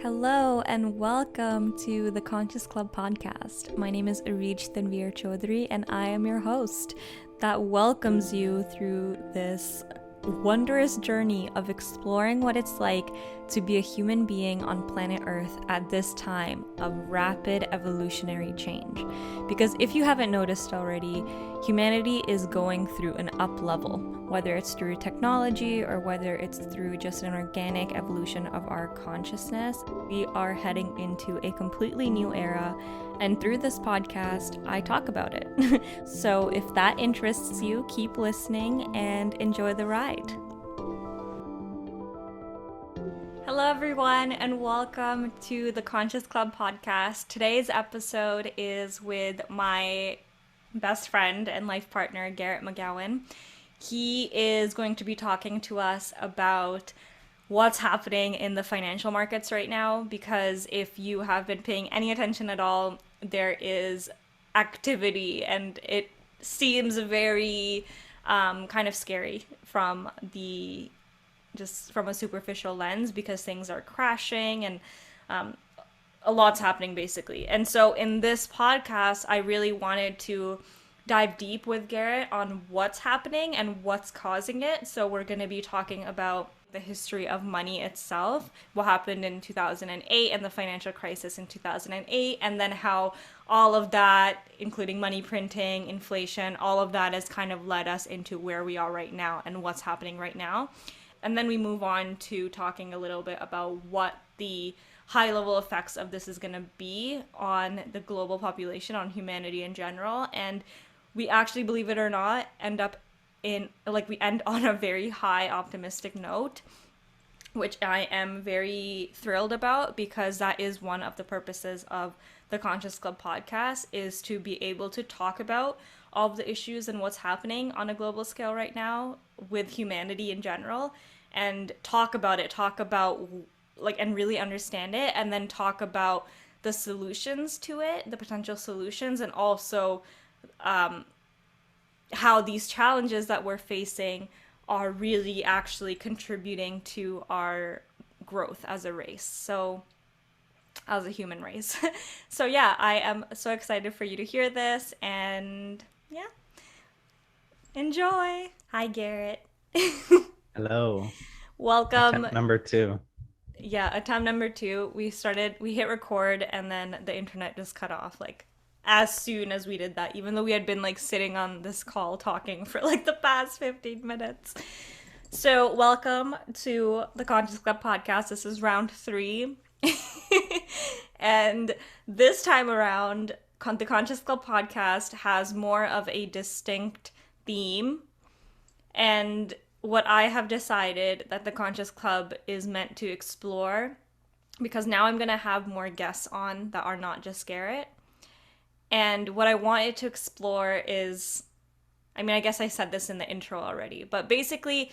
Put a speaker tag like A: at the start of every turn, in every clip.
A: Hello and welcome to the Conscious Club podcast. My name is Areege 𝗧𝗠𝗣𝗦𝗧𝗔𝗠𝗣𝗦 and I am your host that welcomes you through this wondrous journey of exploring what it's like to be a human being on planet Earth at this time of rapid evolutionary change. Because if you haven't noticed already, humanity is going through an up level, whether it's through technology or whether it's through just an organic evolution of our consciousness. We are heading into a completely new era, and through this podcast, I talk about it. So if that interests you, keep listening and enjoy the ride. Hello, everyone, and welcome to the Conscious Club podcast. Today's episode is with my best friend and life partner, Garett MacGowan. He is going to be talking to us about what's happening in the financial markets right now, because if you have been paying any attention at all, there is activity and it seems very kind of scary from a superficial lens, because things are crashing and a lot's happening basically. And so in this podcast, I really wanted to dive deep with Garett on what's happening and what's causing it. So we're going to be talking about the history of money itself, what happened in 2008 and the financial crisis in 2008, and then how all of that, including money printing, inflation, all of that has kind of led us into where we are right now and what's happening right now. And then we move on to talking a little bit about what the high-level effects of this is going to be on the global population, on humanity in general. And we actually, believe it or not, we end on a very high optimistic note, which I am very thrilled about, because that is one of the purposes of the Conscious Club podcast, is to be able to talk about all of the issues and what's happening on a global scale right now with humanity in general, and talk about and really understand it, and then talk about the solutions to it, the potential solutions, and also how these challenges that we're facing are really actually contributing to our growth as a race. So, as a human race. So yeah, I am so excited for you to hear this, and yeah, enjoy. Hi, Garett.
B: Hello.
A: Welcome.
B: Attempt number 2.
A: Yeah, attempt number 2. We hit record, and then the internet just cut off as soon as we did that, even though we had been sitting on this call talking for the past 15 minutes. So welcome to the Conscious Club podcast. This is round 3. And this time around, the Conscious Club podcast has more of a distinct theme. And what I have decided that the Conscious Club is meant to explore, because now I'm going to have more guests on that are not just Garett. And what I wanted to explore is, I guess I said this in the intro already, but basically,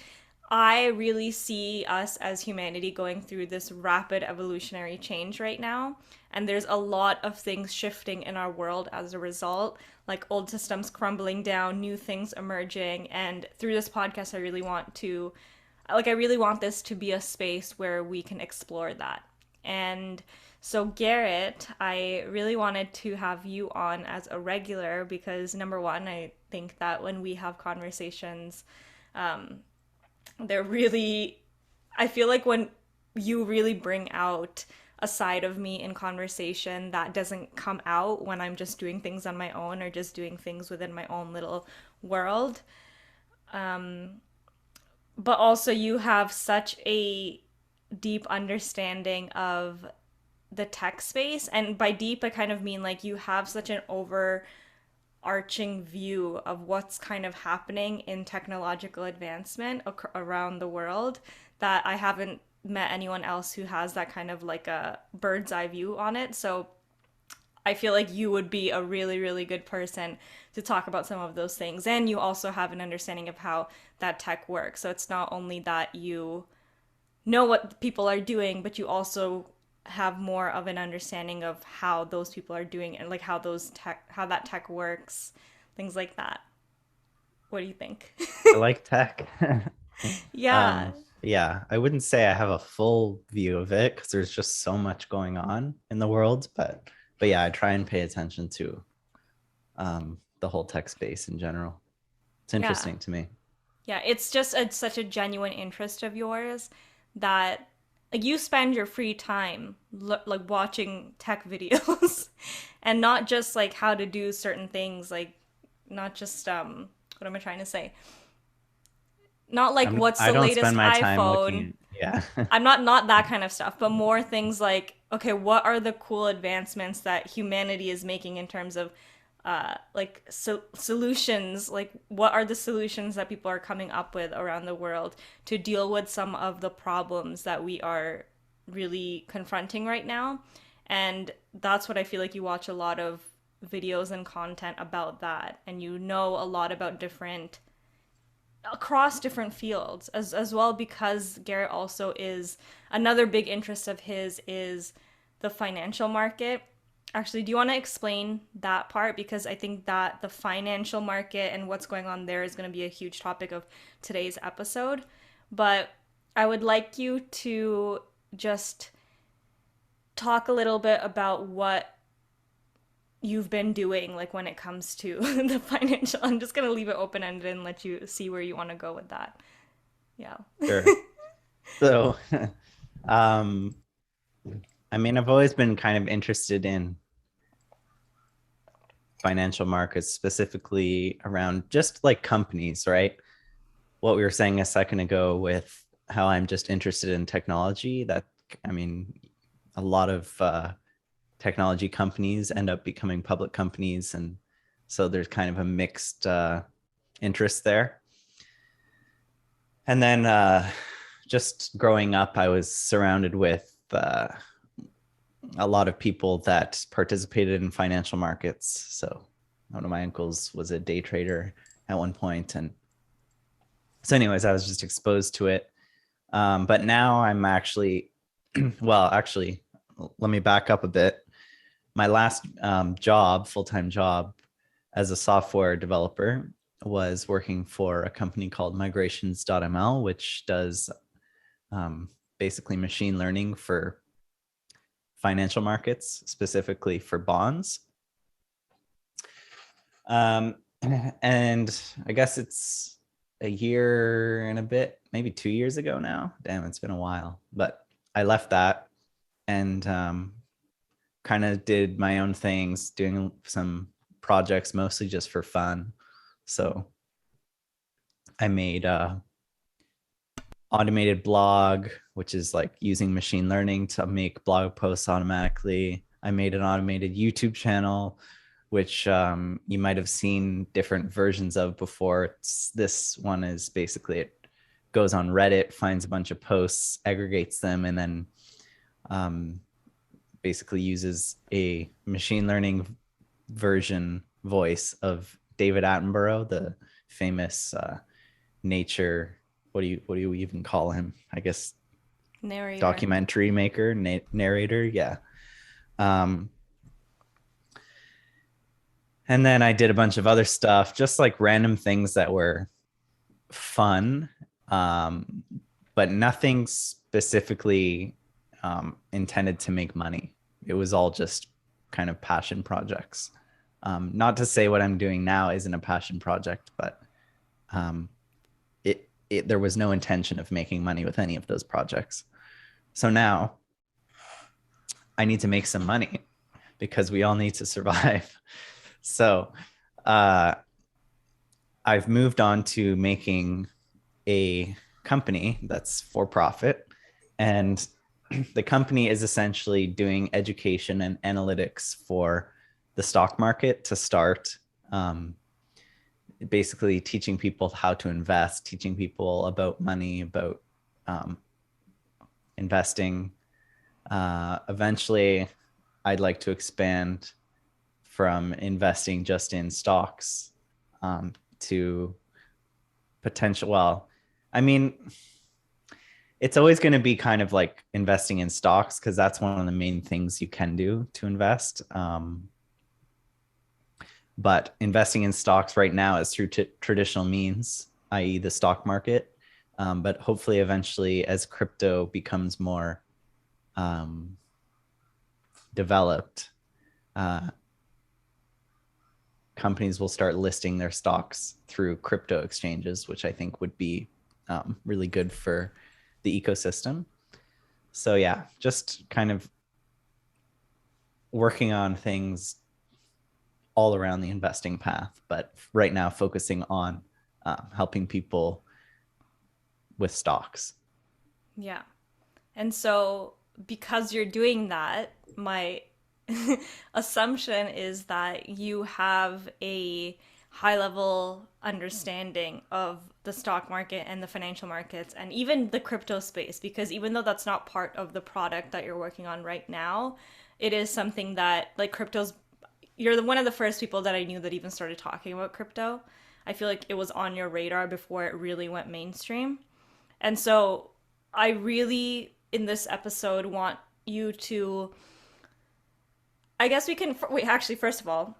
A: I really see us as humanity going through this rapid evolutionary change right now. And there's a lot of things shifting in our world as a result, like old systems crumbling down, new things emerging. And through this podcast, I really want this to be a space where we can explore that. And so Garett, I really wanted to have you on as a regular, because number one, I think that when we have conversations, I feel like when you really bring out a side of me in conversation that doesn't come out when I'm just doing things on my own or just doing things within my own little world. But also you have such a deep understanding of the tech space. And by deep, I kind of mean you have such an overarching view of what's kind of happening in technological advancement around the world, that I haven't met anyone else who has that kind of a bird's eye view on it. So I feel like you would be a really, really good person to talk about some of those things. And you also have an understanding of how that tech works. So it's not only that you know what people are doing, but you also have more of an understanding of how those people are doing and how that tech works, things like that. What do you think?
B: I like tech.
A: Yeah.
B: Yeah, I wouldn't say I have a full view of it because there's just so much going on in the world, but yeah, I try and pay attention to the whole tech space in general. It's
A: Yeah.
B: interesting to me.
A: Yeah, it's just such a genuine interest of yours that like you spend your free time like watching tech videos and not just like how to do certain things, like not just what am I trying to say? Not like what's
B: I
A: the
B: don't
A: latest
B: spend my time looking
A: iPhone.
B: at, yeah.
A: I'm not that kind of stuff, but more things like, okay, what are the cool advancements that humanity is making in terms of solutions? Like, what are the solutions that people are coming up with around the world to deal with some of the problems that we are really confronting right now? And that's what I feel like you watch a lot of videos and content about that, and you know a lot about different across different fields as well, because Garett also is another big interest of his is the financial market. Actually, do you want to explain that part, because I think that the financial market and what's going on there is going to be a huge topic of today's episode. But I would like you to just talk a little bit about what you've been doing, like when it comes to the financial. I'm just going to leave it open ended and let you see where you want to go with that. Yeah.
B: Sure. So, um, I mean, I've always been kind of interested in financial markets, specifically around just like companies, right? What we were saying a second ago with how I'm just interested in technology. That, I mean, a lot of technology companies end up becoming public companies. And so there's kind of a mixed interest there. And then just growing up, I was surrounded with a lot of people that participated in financial markets. So one of my uncles was a day trader at one point, and so anyways, I was just exposed to it. But now I'm actually, well, actually, let me back up a bit. My last job, full-time job as a software developer, was working for a company called migrations.ml, which does basically machine learning for financial markets, specifically for bonds. And I guess it's a year and a bit, maybe 2 years ago now. Damn, it's been a while. But I left that and kind of did my own things, doing some projects mostly just for fun. So I made a automated blog, which is like using machine learning to make blog posts automatically. I made an automated YouTube channel, which you might have seen different versions of before. This one is basically it goes on Reddit, finds a bunch of posts, aggregates them, and then basically uses a machine learning version voice of David Attenborough, the famous nature, what do you even call him? I guess
A: Narrator.
B: documentary maker, narrator. Yeah. Um, and then I did a bunch of other stuff, just like random things that were fun, but nothing specifically intended to make money. It was all just kind of passion projects. Not to say what I'm doing now isn't a passion project, but um, there was no intention of making money with any of those projects. So now I need to make some money because we all need to survive. So I've moved on to making a company that's for profit. And the company is essentially doing education and analytics for the stock market to start. Basically teaching people how to invest, teaching people about money, about investing. Eventually, I'd like to expand from investing just in stocks to potential. Well, I mean, it's always going to be kind of like investing in stocks because that's one of the main things you can do to invest. But investing in stocks right now is through traditional means, i.e., the stock market. But hopefully eventually as crypto becomes more developed, uh, companies will start listing their stocks through crypto exchanges, which I think would be really good for the ecosystem. So yeah, just kind of working on things all around the investing path, but right now focusing on helping people with stocks.
A: Yeah. And so, because you're doing that, my assumption is that you have a high level understanding of the stock market and the financial markets and even the crypto space, because even though that's not part of the product that you're working on right now, it is something that, like, crypto's, one of the first people that I knew that even started talking about crypto. I feel like it was on your radar before it really went mainstream. And so I really, in this episode, want you to. I guess we can. Wait, actually, first of all,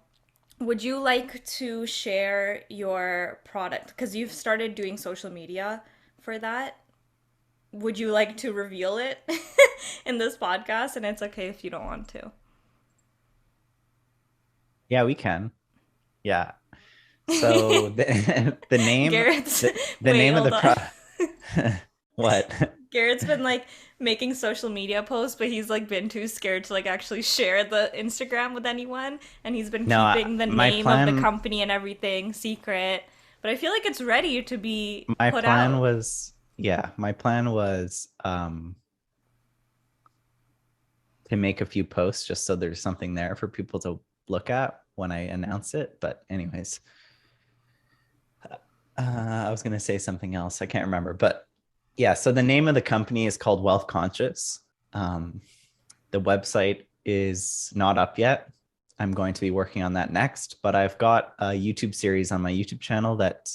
A: would you like to share your product? Because you've started doing social media for that. Would you like to reveal it in this podcast? And it's okay if you don't want to.
B: Yeah, we can. Yeah. So the name
A: Garrett's.
B: the
A: Wait,
B: name of the
A: hold on.
B: what?
A: Garrett's been like making social media posts, but he's like been too scared to like actually share the Instagram with anyone, and he's been
B: No,
A: keeping the
B: my
A: name of the
B: plan
A: company and everything secret. But I feel like it's ready to be
B: my
A: put
B: plan
A: out.
B: was yeah, my plan was to make a few posts just so there's something there for people to look at when I announce it. But anyways, I was gonna say something else. I can't remember, but yeah. So the name of the company is called Wealth Conscious. Um, the website is not up yet. I'm going to be working on that next, but I've got a YouTube series on my YouTube channel that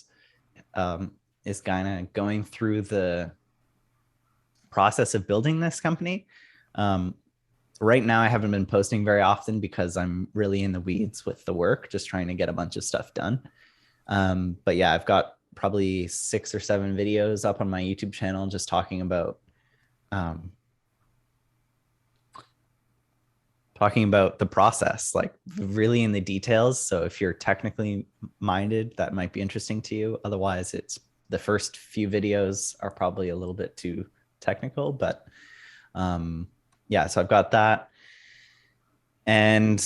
B: is kind of going through the process of building this company. Um, right now, I haven't been posting very often because I'm really in the weeds with the work, just trying to get a bunch of stuff done. But yeah, I've got probably 6 or 7 videos up on my YouTube channel just talking about the process, like really in the details. So if you're technically minded, that might be interesting to you. Otherwise, it's the first few videos are probably a little bit too technical, but yeah, so I've got that. And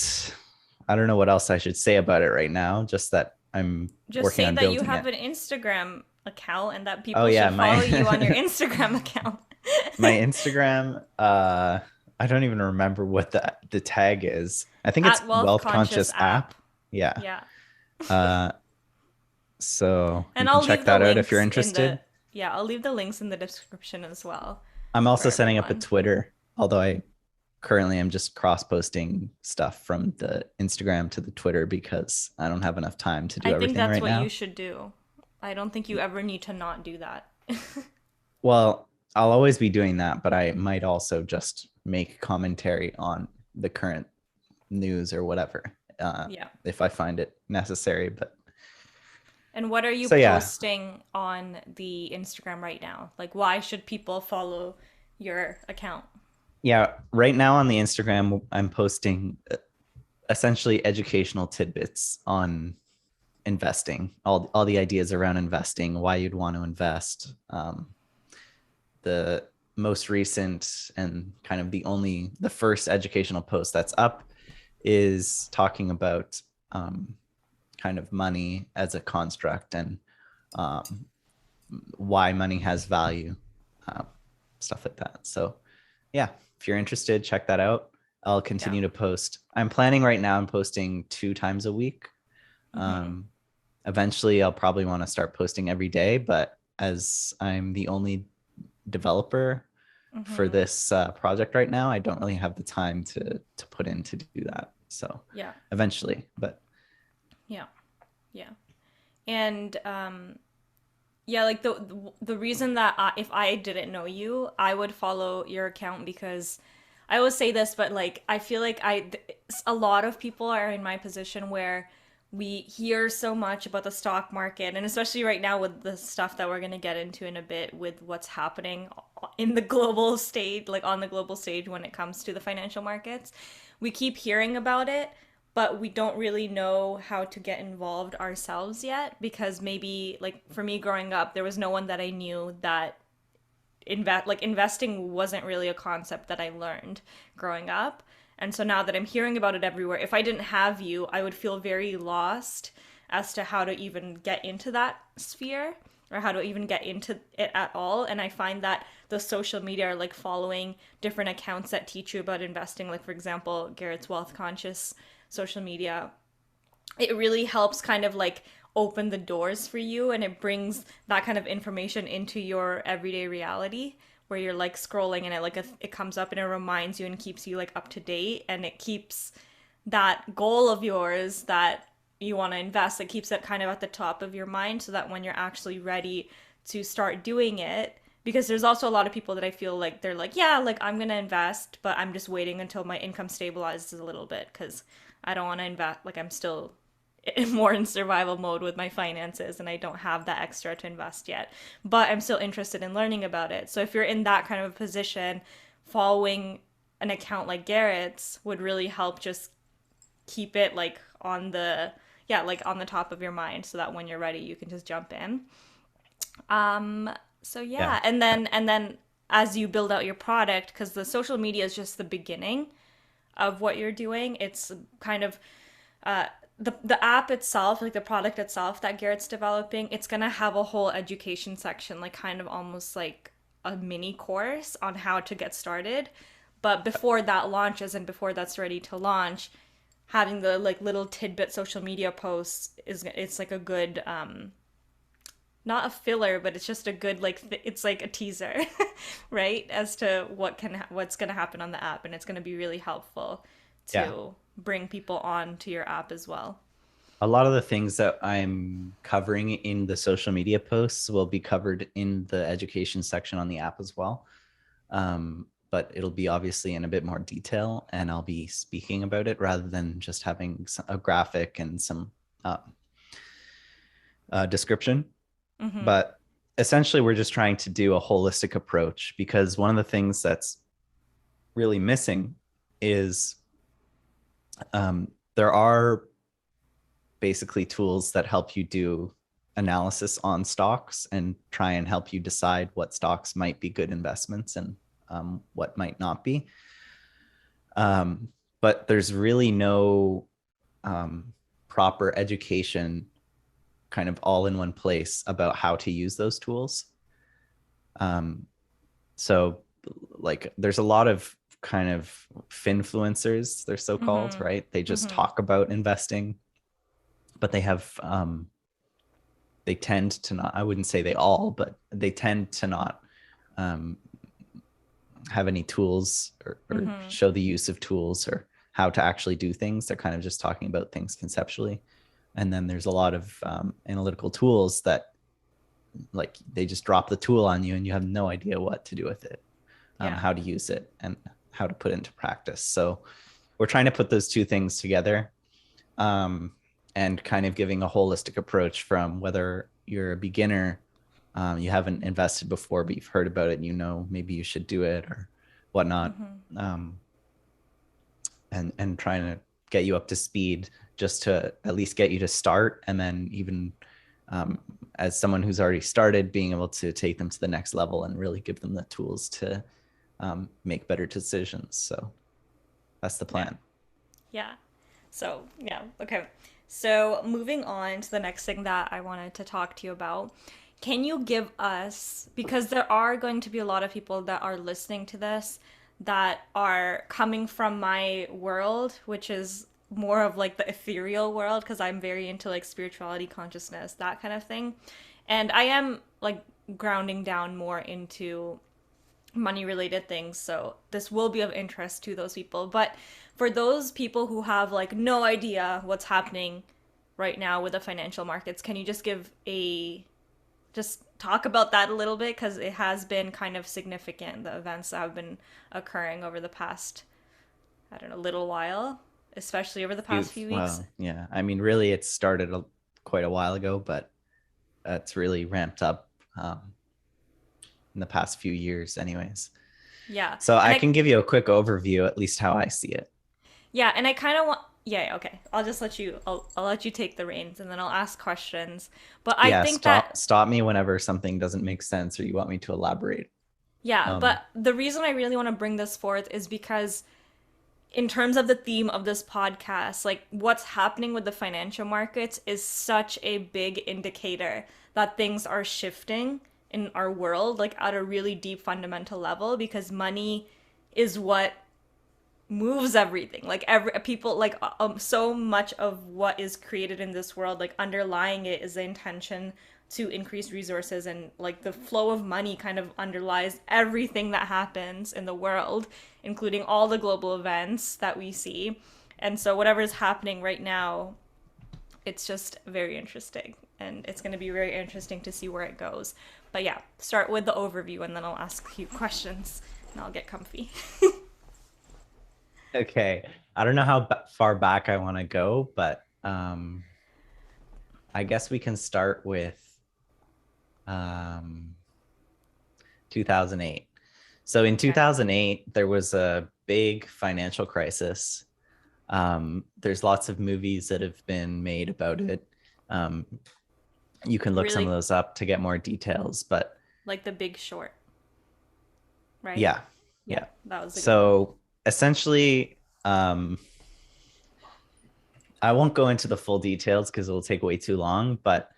B: I don't know what else I should say about it right now, just that I'm
A: Just
B: working
A: say
B: on
A: that you
B: building
A: have
B: it.
A: an Instagram account and that
B: Oh
A: people
B: yeah,
A: should follow
B: my
A: you on your Instagram account.
B: my Instagram, I don't even remember what the tag is. I think it's
A: At Wealth
B: Wealth
A: Conscious
B: Conscious
A: app.
B: app. Yeah.
A: Yeah.
B: Uh, so you
A: And
B: can
A: I'll
B: check
A: leave the
B: that out if you're
A: links in the
B: interested.
A: yeah, I'll leave the links in the description as well
B: I'm
A: for
B: also setting up a
A: everyone.
B: Twitter, although I currently am just cross posting stuff from the Instagram to the Twitter because I don't have enough time to do
A: I think
B: everything
A: that's
B: right
A: what you
B: now.
A: should do. I don't think you ever need to not do that.
B: Well, I'll always be doing that, but I might also just make commentary on the current news or whatever
A: Yeah.
B: if I find it necessary. But
A: And what are you
B: so yeah,
A: posting on the Instagram right now? Like, why should people follow your account?
B: yeah. Right now on the Instagram, I'm posting essentially educational tidbits on investing, all the ideas around investing, why you'd want to invest. The most recent and kind of the first educational post that's up is talking about kind of money as a construct and um, why money has value, uh, stuff like that. So yeah, if you're interested, check that out. I'll
A: Yeah.
B: continue to post. I'm planning right now, I'm posting 2 times a week.
A: Mm-hmm.
B: Um, eventually, I'll probably want to start posting every day, but as I'm the only developer for
A: Mm-hmm.
B: this project right now, I don't really have the time to put in to do that. So
A: Yeah.
B: eventually, but
A: Yeah. Yeah. And yeah, like the reason that if I didn't know you, I would follow your account because I always say this, but like I feel like a lot of people are in my position where we hear so much about the stock market, and especially right now with the stuff that we're going to get into in a bit with what's happening in the global stage, like on the global stage when it comes to the financial markets. We keep hearing about it, but we don't really know how to get involved ourselves yet because maybe like for me growing up, there was no one that I knew that investing wasn't really a concept that I learned growing up. And so now that I'm hearing about it everywhere, if I didn't have you, I would feel very lost as to how to even get into that sphere or how to even get into it at all. And I find that the social media are like following different accounts that teach you about investing. Like, for example, Garett's Wealth Conscious social media, it really helps kind of like open the doors for you, and it brings that kind of information into your everyday reality where you're like scrolling and it comes up and it reminds you and keeps you like up to date, and it keeps that goal of yours that you want to invest, it keeps it kind of at the top of your mind so that when you're actually ready to start doing it, because there's also a lot of people that I feel like they're like, yeah, like I'm going to invest, but I'm just waiting until my income stabilizes a little bit because I don't want to invest. Like I'm still more in survival mode with my finances and I don't have that extra to invest yet. But I'm still interested in learning about it. So if you're in that kind of a position, following an account like Garett's would really help just keep it like on the like on the top of your mind so that when you're ready you can just jump in. So
B: Yeah.
A: yeah, and then as you build out your product, because the social media is just the beginning of what you're doing, it's kind of uh, the app itself, like the product itself that Garett's developing, it's gonna have a whole education section, like kind of almost like a mini course on how to get started. But before that launches and before that's ready to launch, having the like little tidbit social media posts is it's like a good not a filler, but it's just a good like it's like a teaser, right? As to what's gonna happen on the app, and it's gonna be really helpful
B: Yeah.
A: to bring people on to your app as well.
B: A lot of the things that I'm covering in the social media posts will be covered in the education section on the app as well. But it'll be obviously in a bit more detail, and I'll be speaking about it rather than just having a graphic and some uh, description.
A: Mm-hmm.
B: But essentially, we're just trying to do a holistic approach because one of the things that's really missing is there are basically tools that help you do analysis on stocks and try and help you decide what stocks might be good investments and what might not be. But there's really no proper education kind of all in one place about how to use those tools. Um, so like there's a lot of kind of finfluencers, they're so called,
A: Mm-hmm.
B: right? They just
A: Mm-hmm.
B: talk about investing, but they tend to not, I wouldn't say they all, but they tend to not um, have any tools or
A: Mm-hmm.
B: show the use of tools or how to actually do things. They're kind of just talking about things conceptually. And then there's a lot of analytical tools that like they just drop the tool on you and you have no idea what to do with it,
A: Yeah.
B: how to use it and how to put it into practice. So we're trying to put those two things together, um, and kind of giving a holistic approach from whether you're a beginner, you haven't invested before, but you've heard about it, and you know maybe you should do it or whatnot,
A: Mm-hmm.
B: um, and trying to get you up to speed just to at least get you to start, and then even um, as someone who's already started, being able to take them to the next level and really give them the tools to make better decisions. So that's the
A: Yeah.
B: plan.
A: Yeah. So, yeah, okay. So, moving on to the next thing that I wanted to talk to you about. Can you give us, because there are going to be a lot of people that are listening to this that are coming from my world, which is more of like the ethereal world, because I'm very into like spirituality, consciousness, that kind of thing. And I am like grounding down more into money related things. So this will be of interest to those people. But for those people who have like no idea what's happening right now with the financial markets, can you just give a just talk about that a little bit because it has been kind of significant, the events that have been occurring over the past, I don't know, little while, especially over the past few weeks.
B: Well, yeah. I mean, really, it started quite a while ago, but it's really ramped up in the past few years, anyways.
A: Yeah.
B: So
A: And
B: I
A: I
B: can give you a quick overview, at least how I see it.
A: Yeah, and I kind of want. Yeah, okay. I'll just let you. I'll let you take the reins, and then I'll ask questions. But I
B: Yeah,
A: think that
B: stop me whenever something doesn't make sense or you want me to elaborate.
A: yeah.
B: Um,
A: But the reason I really want to bring this forth is because, in terms of the theme of this podcast, like what's happening with the financial markets is such a big indicator that things are shifting in our world, like at a really deep fundamental level, because money is what moves everything, like every people, like so much of what is created in this world, like underlying it is the intention to increase resources, and like the flow of money kind of underlies everything that happens in the world, including all the global events that we see. And so whatever is happening right now, it's just very interesting, and it's going to be very interesting to see where it goes. But yeah, start with the overview, and then I'll ask you questions and I'll get comfy.
B: okay. I don't know how far back I want to go, but I guess we can start with um, 2008. So in
A: Okay.
B: 2008, there was a big financial crisis. There's lots of movies that have been made about it. Um, you can look some of
A: Really,
B: those up to get more details, but
A: like The Big Short, right?
B: yeah,
A: Yeah,
B: yeah.
A: that was a good one.
B: So essentially, I won't go into the full details because it'll take way too long, but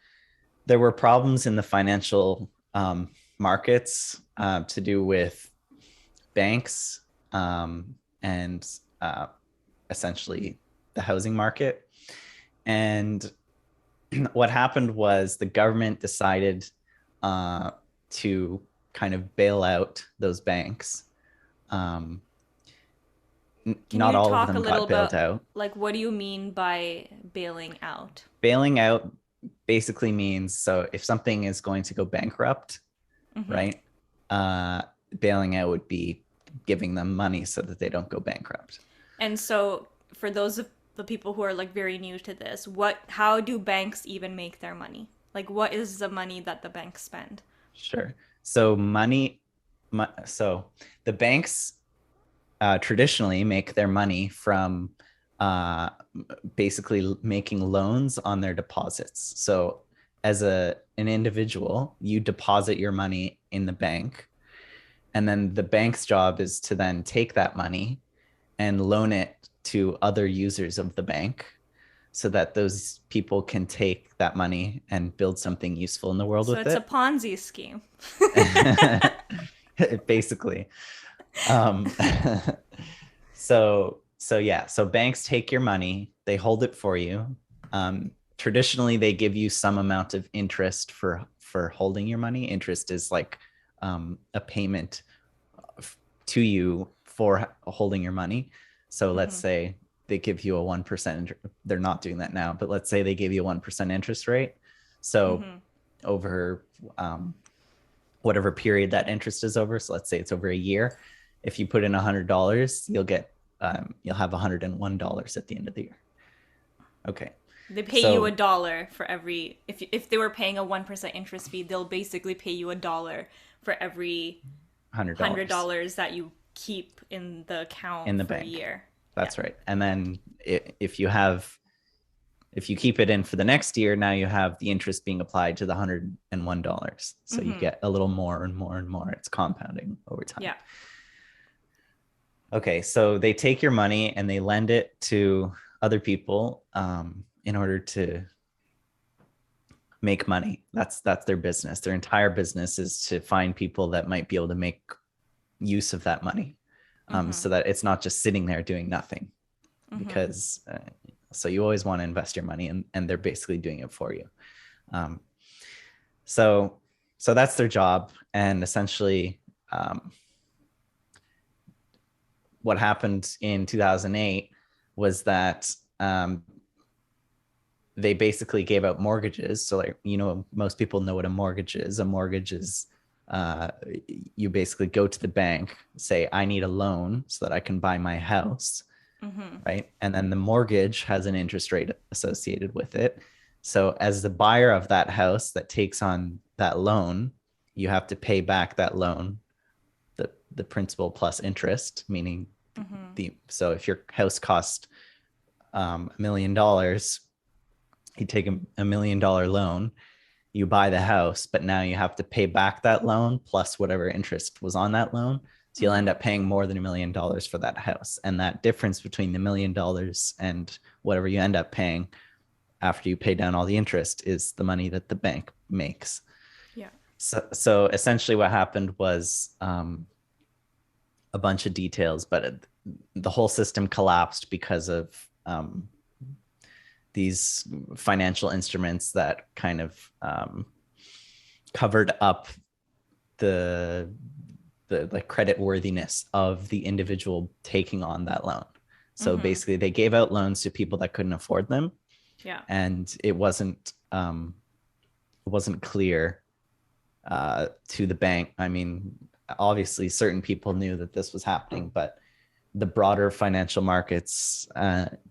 B: there were problems in the financial markets to do with banks and essentially the housing market. And what happened was the government decided to kind of bail out those banks. Um,
A: Can
B: Not
A: you
B: all of
A: talk a
B: them
A: little
B: got bailed
A: bit,
B: out.
A: like, what do you mean by bailing out?
B: Bailing out basically means, so if something is going to go bankrupt,
A: Hmm.
B: right? Uh, Bailing out would be giving them money so that they don't go bankrupt.
A: And so, for those of the people who are like very new to this, how do banks even make their money? Like, what is the money that the banks spend?
B: Sure. So so the banks traditionally make their money from uh, basically making loans on their deposits. So as an individual, you deposit your money in the bank, and then the bank's job is to then take that money and loan it to other users of the bank so that those people can take that money and build something useful in the world
A: So
B: with
A: it's a
B: it.
A: Ponzi scheme.
B: Basically. Um, so yeah, so banks take your money, they hold it for you. Traditionally, they give you some amount of interest for holding your money. Interest is like a payment to you for holding your money. So let's
A: Hmm.
B: say they give you a 1%. They're not doing that now, but let's say they give you a 1% interest rate. So
A: Hmm.
B: over whatever period that interest is over, so let's say it's over a year, if you put in $100, you'll have $101 at the end of the year. Okay,
A: They pay you a
B: so
A: dollar for every, if they were paying a 1% interest fee, they'll basically pay you a dollar for every hundred
B: $100
A: dollars that you keep in the
B: in
A: account
B: the
A: for a
B: bank.
A: year. Yeah.
B: That's right. And then if you keep it in for the next year, now you have the interest being applied to the $101. So you
A: Hmm.
B: get a little more and more and more. It's compounding over time.
A: Yeah.
B: Okay, so they take your money and they lend it to other people in order to make money. That's their business. Their entire business is to find people that might be able to make use of that money,
A: Hmm.
B: so that it's not just sitting there doing nothing.
A: Hmm.
B: Because so you always want to invest your money, and they're basically doing it for you. Um, so so that's their job, and essentially what happened in 2008 was that they basically gave out mortgages. So like, most people know what a mortgage is. A mortgage is uh, you basically go to the bank, say, I need a loan so that I can buy my house. right? And then the mortgage has an interest rate associated with it. So as the buyer of that house that takes on that loan, you have to pay back that loan, the principal plus interest, meaning so if your house cost $1 million, you take $1 million loan, you buy the house, but now you have to pay back that loan plus whatever interest was on that loan. So you'll end up paying more than $1 million for that house. And that difference between the $1 million and whatever you end up paying after you pay down all the interest is the money that the bank makes.
A: Yeah.
B: So essentially what happened was a bunch of details, but the whole system collapsed because of these financial instruments that kind of covered up the like credit worthiness of the individual taking on that loan. So basically they gave out loans to people that couldn't afford them.
A: Yeah.
B: And it wasn't clear to the bank. I mean, obviously certain people knew that this was happening, but the broader financial markets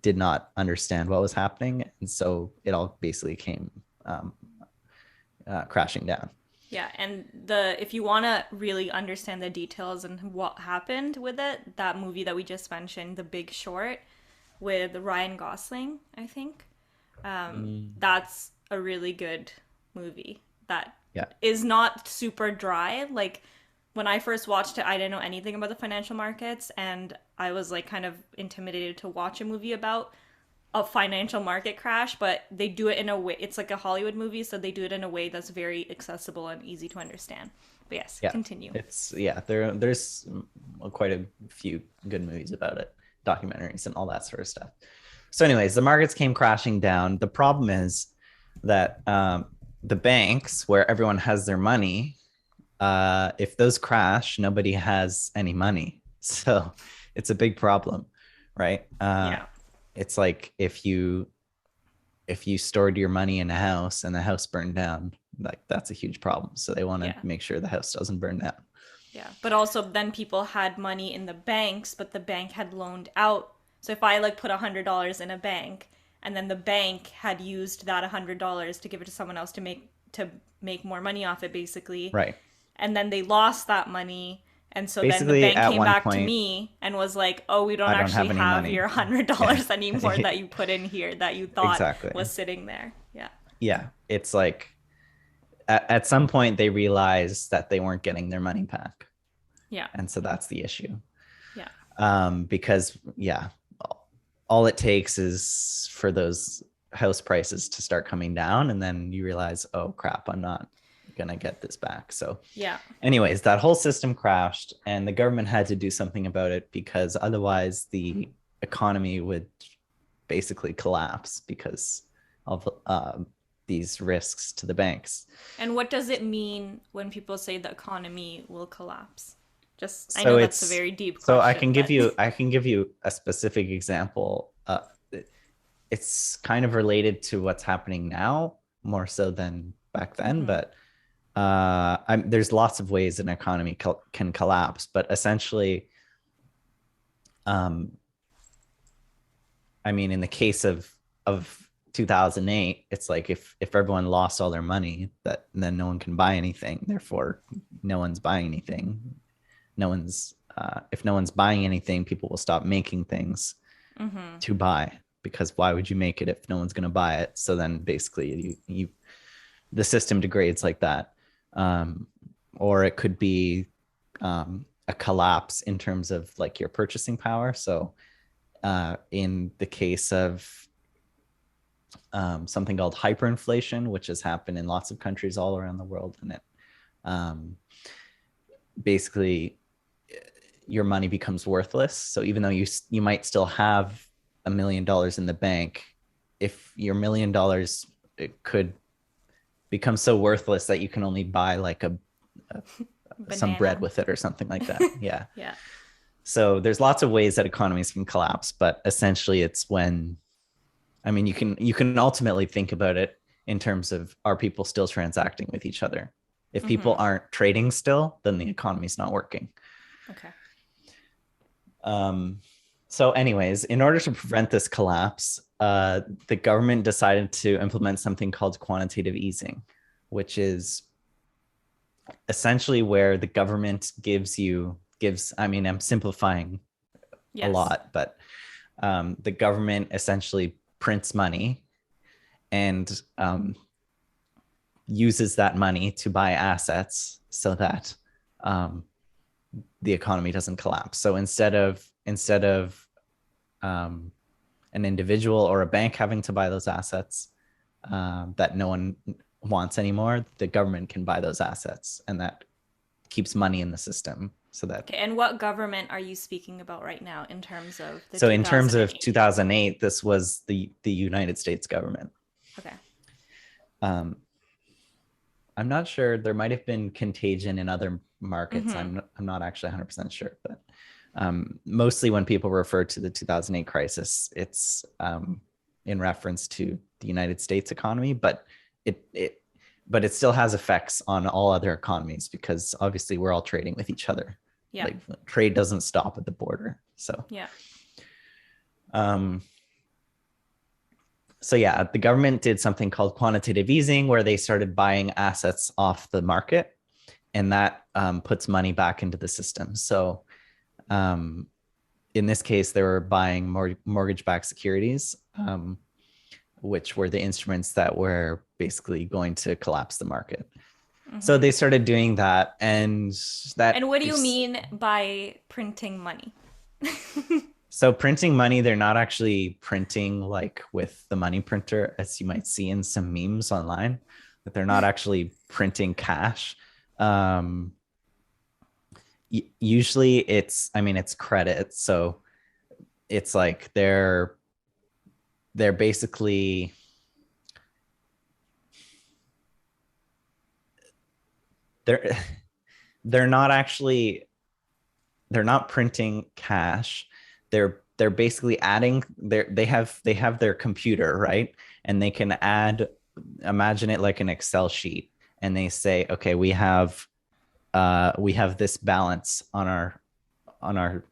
B: did not understand what was happening. And so it all basically came crashing down.
A: Yeah, and if you want to really understand the details and what happened with it, that movie that we just mentioned, The Big Short, with Ryan Gosling, I think, that's a really good movie that is not super dry. Like when I first watched it, I didn't know anything about the financial markets, and I was like kind of intimidated to watch a movie about a financial market crash, but they do it in a way, it's like a Hollywood movie, so they do it in a way that's very accessible and easy to understand. But yes, continue.
B: It's there's quite a few good movies about it, documentaries and all that sort of stuff. So anyways, the markets came crashing down. The problem is that the banks where everyone has their money, if those crash, nobody has any money. So it's a big problem, right? It's like if you stored your money in a house and the house burned down, like that's a huge problem. So they want to make sure the house doesn't burn down.
A: Yeah, but also then people had money in the banks, but the bank had loaned out. So if I like put $100 in a bank, and then the bank had used that $100 to give it to someone else to make more money off it, basically.
B: Right.
A: And then they lost that money. And so
B: basically,
A: then the bank came back to me and was like, oh, we don't actually have your $100 anymore that you put in here that you thought was sitting there. Yeah.
B: Yeah. It's like at some point they realized that they weren't getting their money back.
A: Yeah.
B: And so that's the issue.
A: Yeah.
B: Because all it takes is for those house prices to start coming down, and then you realize, oh crap, I'm not gonna get this back. So anyways, that whole system crashed, and the government had to do something about it because otherwise the economy would basically collapse because of these risks to the banks.
A: And what does it mean when people say the economy will collapse? I know that's a very deep question.
B: So I can give you a specific example. It's kind of related to what's happening now more so than back then, but there's lots of ways an economy can collapse. But essentially, I mean, in the case of 2008, it's like if everyone lost all their money, then no one can buy anything. Therefore, no one's buying anything. If no one's buying anything, people will stop making things to buy, because why would you make it if no one's going to buy it? So then basically the system degrades like that. Or it could be a collapse in terms of like your purchasing power. So in the case of something called hyperinflation, which has happened in lots of countries all around the world, and it basically your money becomes worthless. So even though you might still have $1 million in the bank, if your $1 million, it could become so worthless that you can only buy like some bread with it or something like that. Yeah.
A: Yeah.
B: So there's lots of ways that economies can collapse, but essentially it's when, I mean, you can ultimately think about it in terms of, are people still transacting with each other? If people aren't trading still, then the economy's not working.
A: Okay.
B: So, anyways, in order to prevent this collapse, the government decided to implement something called quantitative easing, which is essentially where the government I mean, I'm simplifying a
A: Yes.
B: lot, but the government essentially prints money and uses that money to buy assets so that the economy doesn't collapse. So instead of an individual or a bank having to buy those assets that no one wants anymore, the government can buy those assets, and that keeps money in the system. So that
A: Okay, and what government are you speaking about right now in terms of the
B: so in terms of
A: 2008?
B: 2008, this was the United States government.
A: Okay.
B: Um, I'm not sure. There might have been contagion in other markets.
A: Mm-hmm.
B: I'm not actually 100% sure, but mostly when people refer to the 2008 crisis, it's in reference to the United States economy, but it still has effects on all other economies because obviously we're all trading with each other.
A: Yeah.
B: Like trade doesn't stop at the border. So
A: Yeah.
B: um, so yeah, the government did something called quantitative easing where they started buying assets off the market, and that puts money back into the system. So in this case, they were buying mortgage-backed securities, which were the instruments that were basically going to collapse the market. So they started doing that, and that.
A: And what do you mean by printing money?
B: So printing money, they're not actually printing like with the money printer, as you might see in some memes online, but they're not actually printing cash. Usually it's credit. So it's like they're basically they're they're not actually they're not printing cash. They're basically adding they have their computer, right? And they can add, imagine it like an Excel sheet, and they say, okay, we have this balance on our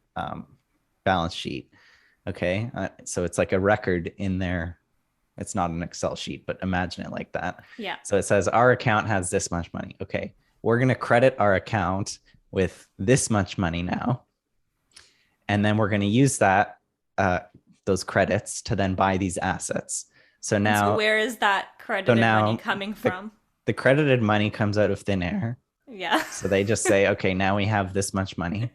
B: balance sheet. Okay, so it's like a record in there. It's not an Excel sheet, but imagine it like that.
A: Yeah.
B: So it says our account has this much money. Okay, we're going to credit our account with this much money now, and then we're going to use that those credits to then buy these assets. So
A: And so
B: now,
A: where is that credited money coming
B: the,
A: from?
B: the credited money comes out of thin air.
A: Yeah.
B: So they just say, okay, now we have this much money.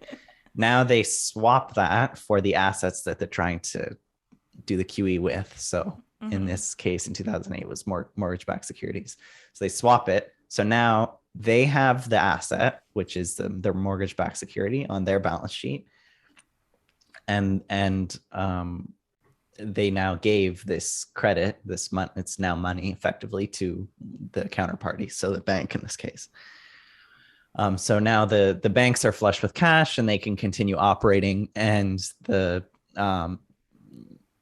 B: Now they swap that for the assets that they're trying to do the QE with. So in this case, in 2008, it was mortgage-backed securities. So they swap it. So now they have the asset, which is their mortgage-backed security on their balance sheet. And they now gave this credit, this money, it's now money effectively to the counterparty. So the bank in this case. So now the banks are flush with cash and they can continue operating, and the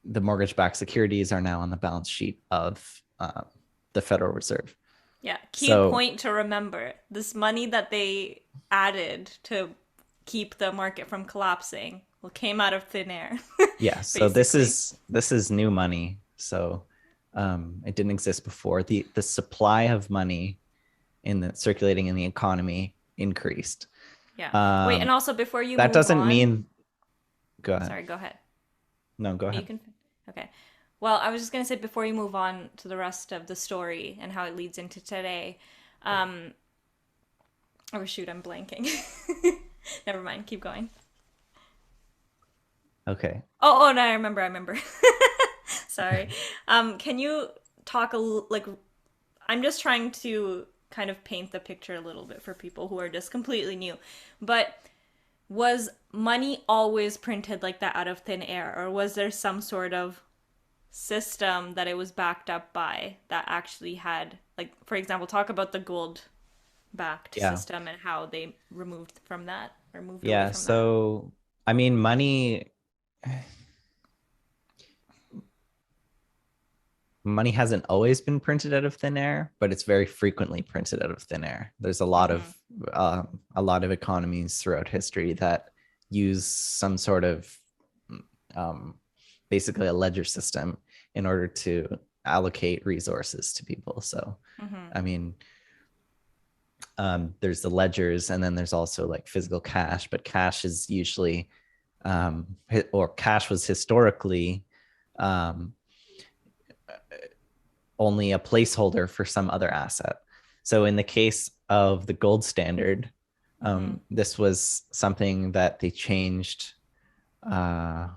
B: mortgage-backed securities are now on the balance sheet of the Federal Reserve.
A: Yeah. Key point to remember. This money that they added to keep the market from collapsing came out of thin air.
B: Yeah. So this is new money. So it didn't exist before. The supply of money circulating in the economy increased.
A: Yeah. Wait, and also before you
B: that
A: move
B: doesn't
A: on,
B: mean. Go ahead.
A: Sorry, go ahead.
B: No, go ahead.
A: You can. Okay. Well, I was just gonna say before you move on to the rest of the story and how it leads into today. Oh shoot, I'm blanking. Never mind. Keep going.
B: Okay.
A: Oh no, I remember. Sorry. Can you talk I'm just trying to kind of paint the picture a little bit for people who are just completely new. But was money always printed like that out of thin air, or was there some sort of system that it was backed up by that actually had, like, for example, talk about the gold backed system and how they removed from that or moved away from that.
B: So I mean, money hasn't always been printed out of thin air, but it's very frequently printed out of thin air. There's a lot of economies throughout history that use some sort of um, basically a ledger system in order to allocate resources to people. So,
A: Mm-hmm.
B: I mean, there's the ledgers, and then there's also like physical cash, but cash is usually, or cash was historically um, only a placeholder for some other asset. So in the case of the gold standard,
A: Mm-hmm.
B: this was something that they changed. I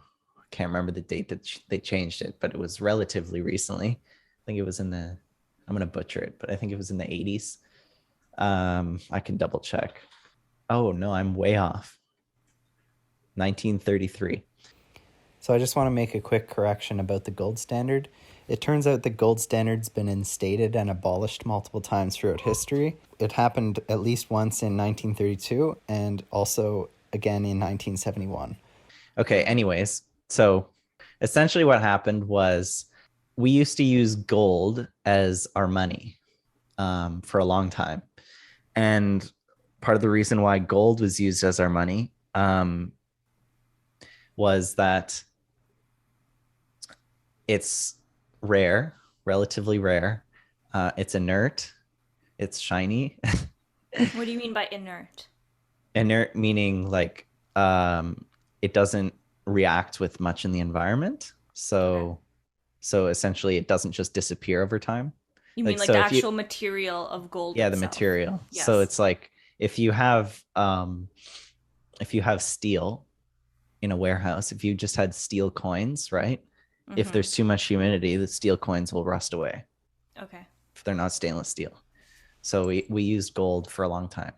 B: can't remember the date that they changed it, but it was relatively recently. I think it was in the, I'm going to butcher it, but I think it was in the 80s. I can double check. Oh, no, I'm way off. 1933. So I just want to make a quick correction about the gold standard. It turns out the gold standard's been instated and abolished multiple times throughout history. It happened at least once in 1932 and also again in 1971. Okay, anyways, so essentially what happened was we used to use gold as our money for a long time. And part of the reason why gold was used as our money was that it's rare, relatively rare. It's inert. It's shiny.
A: What do you mean by inert?
B: Inert meaning like it doesn't react with much in the environment.
A: Okay.
B: So essentially it doesn't just disappear over time.
A: You mean
B: Like
A: like
B: so
A: the
B: if you,
A: actual material of gold
B: yeah, the
A: itself?
B: material. So
A: Yes.
B: it's like if you have steel in a warehouse, if you just had steel coins, right? If
A: Mm-hmm.
B: there's too much humidity, the steel coins will rust away
A: Okay.
B: if they're not stainless steel. So we used gold for a long time.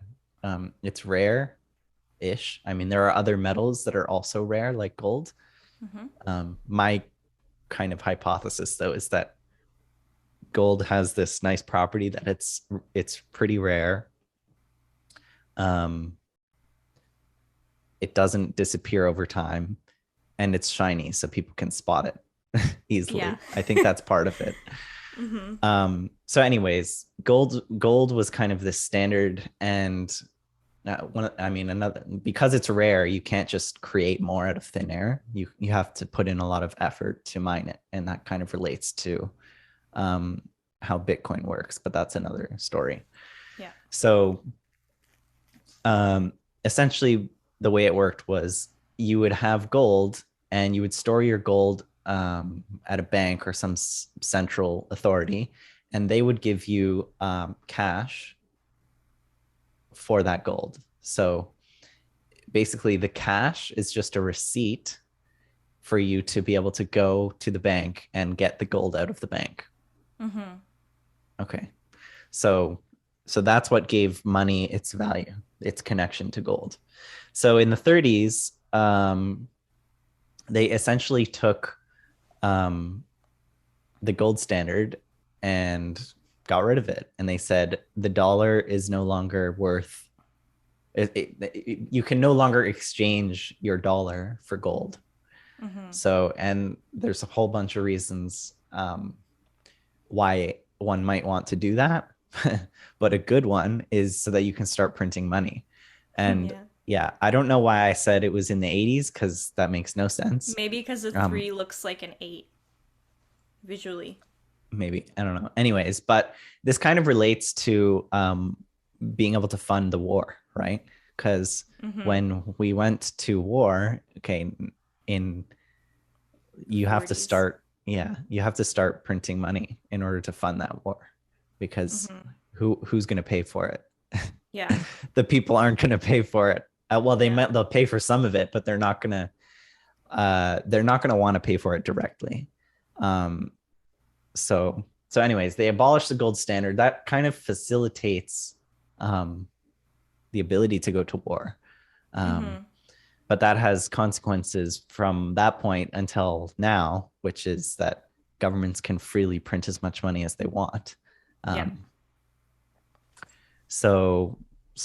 B: It's rare ish. I mean, there are other metals that are also rare, like gold.
A: Mm-hmm.
B: My kind of hypothesis, though, is that gold has this nice property that it's pretty rare. Um, it doesn't disappear over time, and it's shiny, so people can spot it
A: Yeah.
B: easily. I think that's part of it.
A: Mm-hmm.
B: So, anyways, gold was kind of this standard, and I mean, another, because it's rare, you can't just create more out of thin air. You have to put in a lot of effort to mine it, and that kind of relates to um, how Bitcoin works. But that's another story.
A: Yeah.
B: So um, essentially, the way it worked was you would have gold, and you would store your gold at a bank or some central authority, and they would give you cash for that gold. So basically the cash is just a receipt for you to be able to go to the bank and get the gold out of the bank.
A: Mm-hmm.
B: Okay. So that's what gave money its value, its connection to gold. So in the 30s, they essentially took the gold standard and got rid of it. And they said the dollar is no longer worth you can no longer exchange your dollar for gold.
A: Mm-hmm.
B: So, and there's a whole bunch of reasons why one might want to do that. But a good one is so that you can start printing money. And
A: Yeah.
B: yeah, I don't know why I said it was in the 80s because that makes no sense.
A: Maybe because the
B: Um,
A: three looks like an eight visually.
B: maybe, I don't know. Anyways, but this kind of relates to being able to fund the war, right? Because
A: Mm-hmm.
B: when we went to war, okay, in
A: The
B: you have to
A: 40s.
B: start, yeah, you have to start printing money in order to fund that war, because
A: Mm-hmm.
B: who's going to pay for it?
A: Yeah.
B: The people aren't going to pay for it. Well,
A: Yeah.
B: they'll pay for some of it, but they're not going to want to pay for it directly. Um, so anyways, they abolished the gold standard. That kind of facilitates um, the ability to go to war. Um,
A: Mm-hmm.
B: but that has consequences from that point until now, which is that governments can freely print as much money as they want.
A: Yeah.
B: Um, so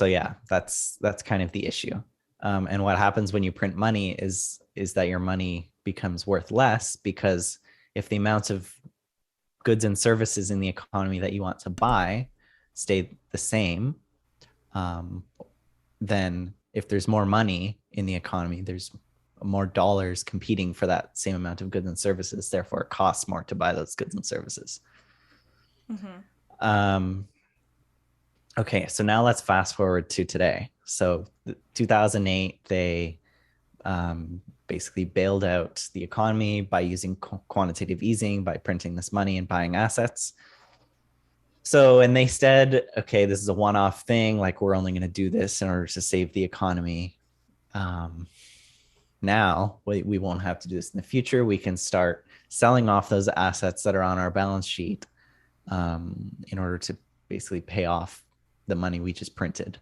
B: yeah, that's kind of the issue. And what happens when you print money is that your money becomes worth less, because if the amounts of goods and services in the economy that you want to buy stay the same, then if there's more money in the economy, there's more dollars competing for that same amount of goods and services. Therefore, it costs more to buy those goods and services. Okay, so now let's fast forward to today. So 2008, they basically bailed out the economy by using quantitative easing, by printing this money and buying assets. So, and they said, okay, this is a one-off thing. Like, we're only going to do this in order to save the economy. Now we won't have to do this in the future. We can start selling off those assets that are on our balance sheet in order to basically pay off the money we just printed.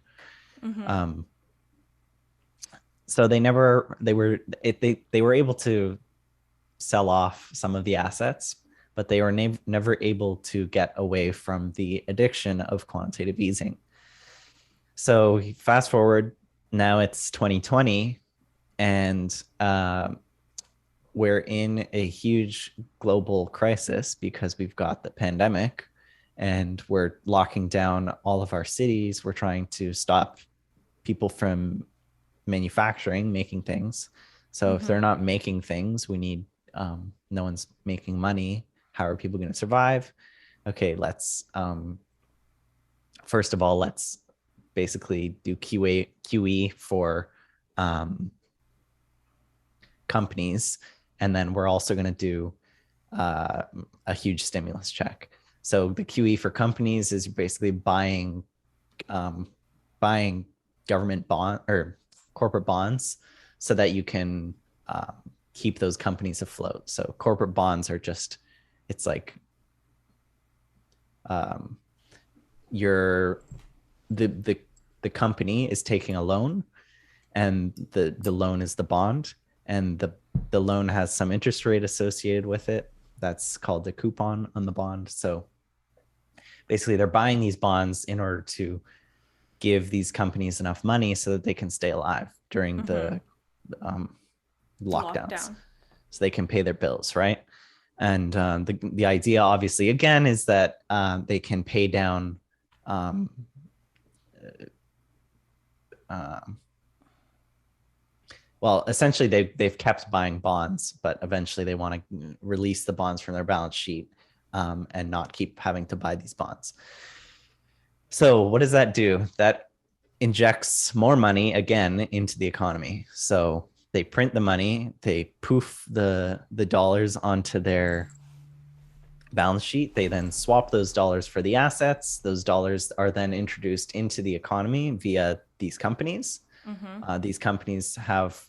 B: So they were able to sell off some of the assets, but they were never able to get away from the addiction of quantitative easing. So fast forward, now it's 2020, and we're in a huge global crisis because we've got the pandemic, and we're locking down all of our cities. We're trying to stop people from manufacturing, making things. So if they're not making things, we need, no one's making money. How are people going to survive? Okay, let's, first of all, let's basically do QE for companies. And then we're also going to do a huge stimulus check. So the QE for companies is basically buying government bond or corporate bonds so that you can keep those companies afloat. So corporate bonds are just, it's like the company is taking a loan, and the loan is the bond, and the loan has some interest rate associated with it. That's called the coupon on the bond. So basically they're buying these bonds in order to give these companies enough money so that they can stay alive during the lockdowns. So they can pay their bills, right? And the idea, obviously, again, is that they can pay down well, essentially they've kept buying bonds, but eventually they want to release the bonds from their balance sheet and not keep having to buy these bonds. So what does that do? That injects more money again into the economy. So they print the money, they poof the dollars onto their balance sheet. They then swap those dollars for the assets. Those dollars are then introduced into the economy via these companies. These companies have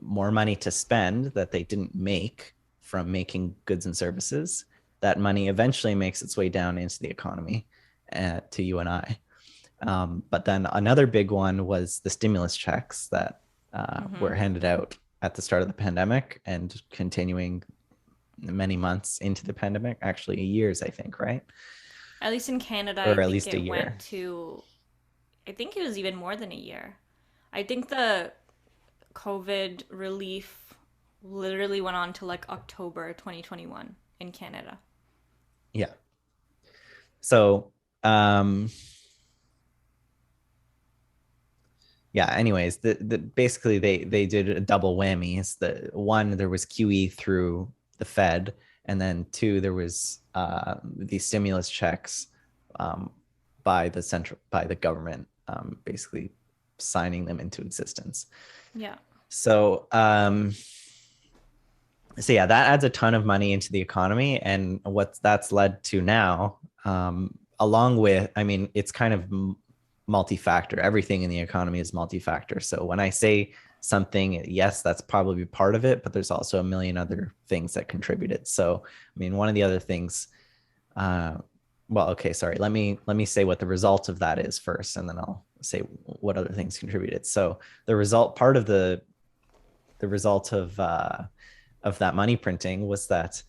B: more money to spend that they didn't make from making goods and services. That money eventually makes its way down into the economy to you and I. But then another big one was the stimulus checks that were handed out at the start of the pandemic and continuing many months into the pandemic, actually years, I think, right?
A: At least in Canada,
B: or
A: I
B: at
A: think
B: least a
A: it
B: year.
A: went to, I think it was even more than a year. I think the COVID relief literally went on to like October 2021 in Canada.
B: Yeah. So, yeah, anyways, basically they did a double whammy. It's the one, there was QE through the Fed, and then two, there was these stimulus checks by the government, basically signing them into existence.
A: Yeah.
B: So so yeah, that adds a ton of money into the economy, and what that's led to now, along with, I mean, it's kind of multi-factor. Everything in the economy is multi-factor. So when I say something, yes, that's probably part of it, but there's also a million other things that contributed. So, I mean, one of the other things, well, okay, sorry. Let me say what the result of that is first, and then I'll say what other things contributed. So the result, part of the result of that money printing was that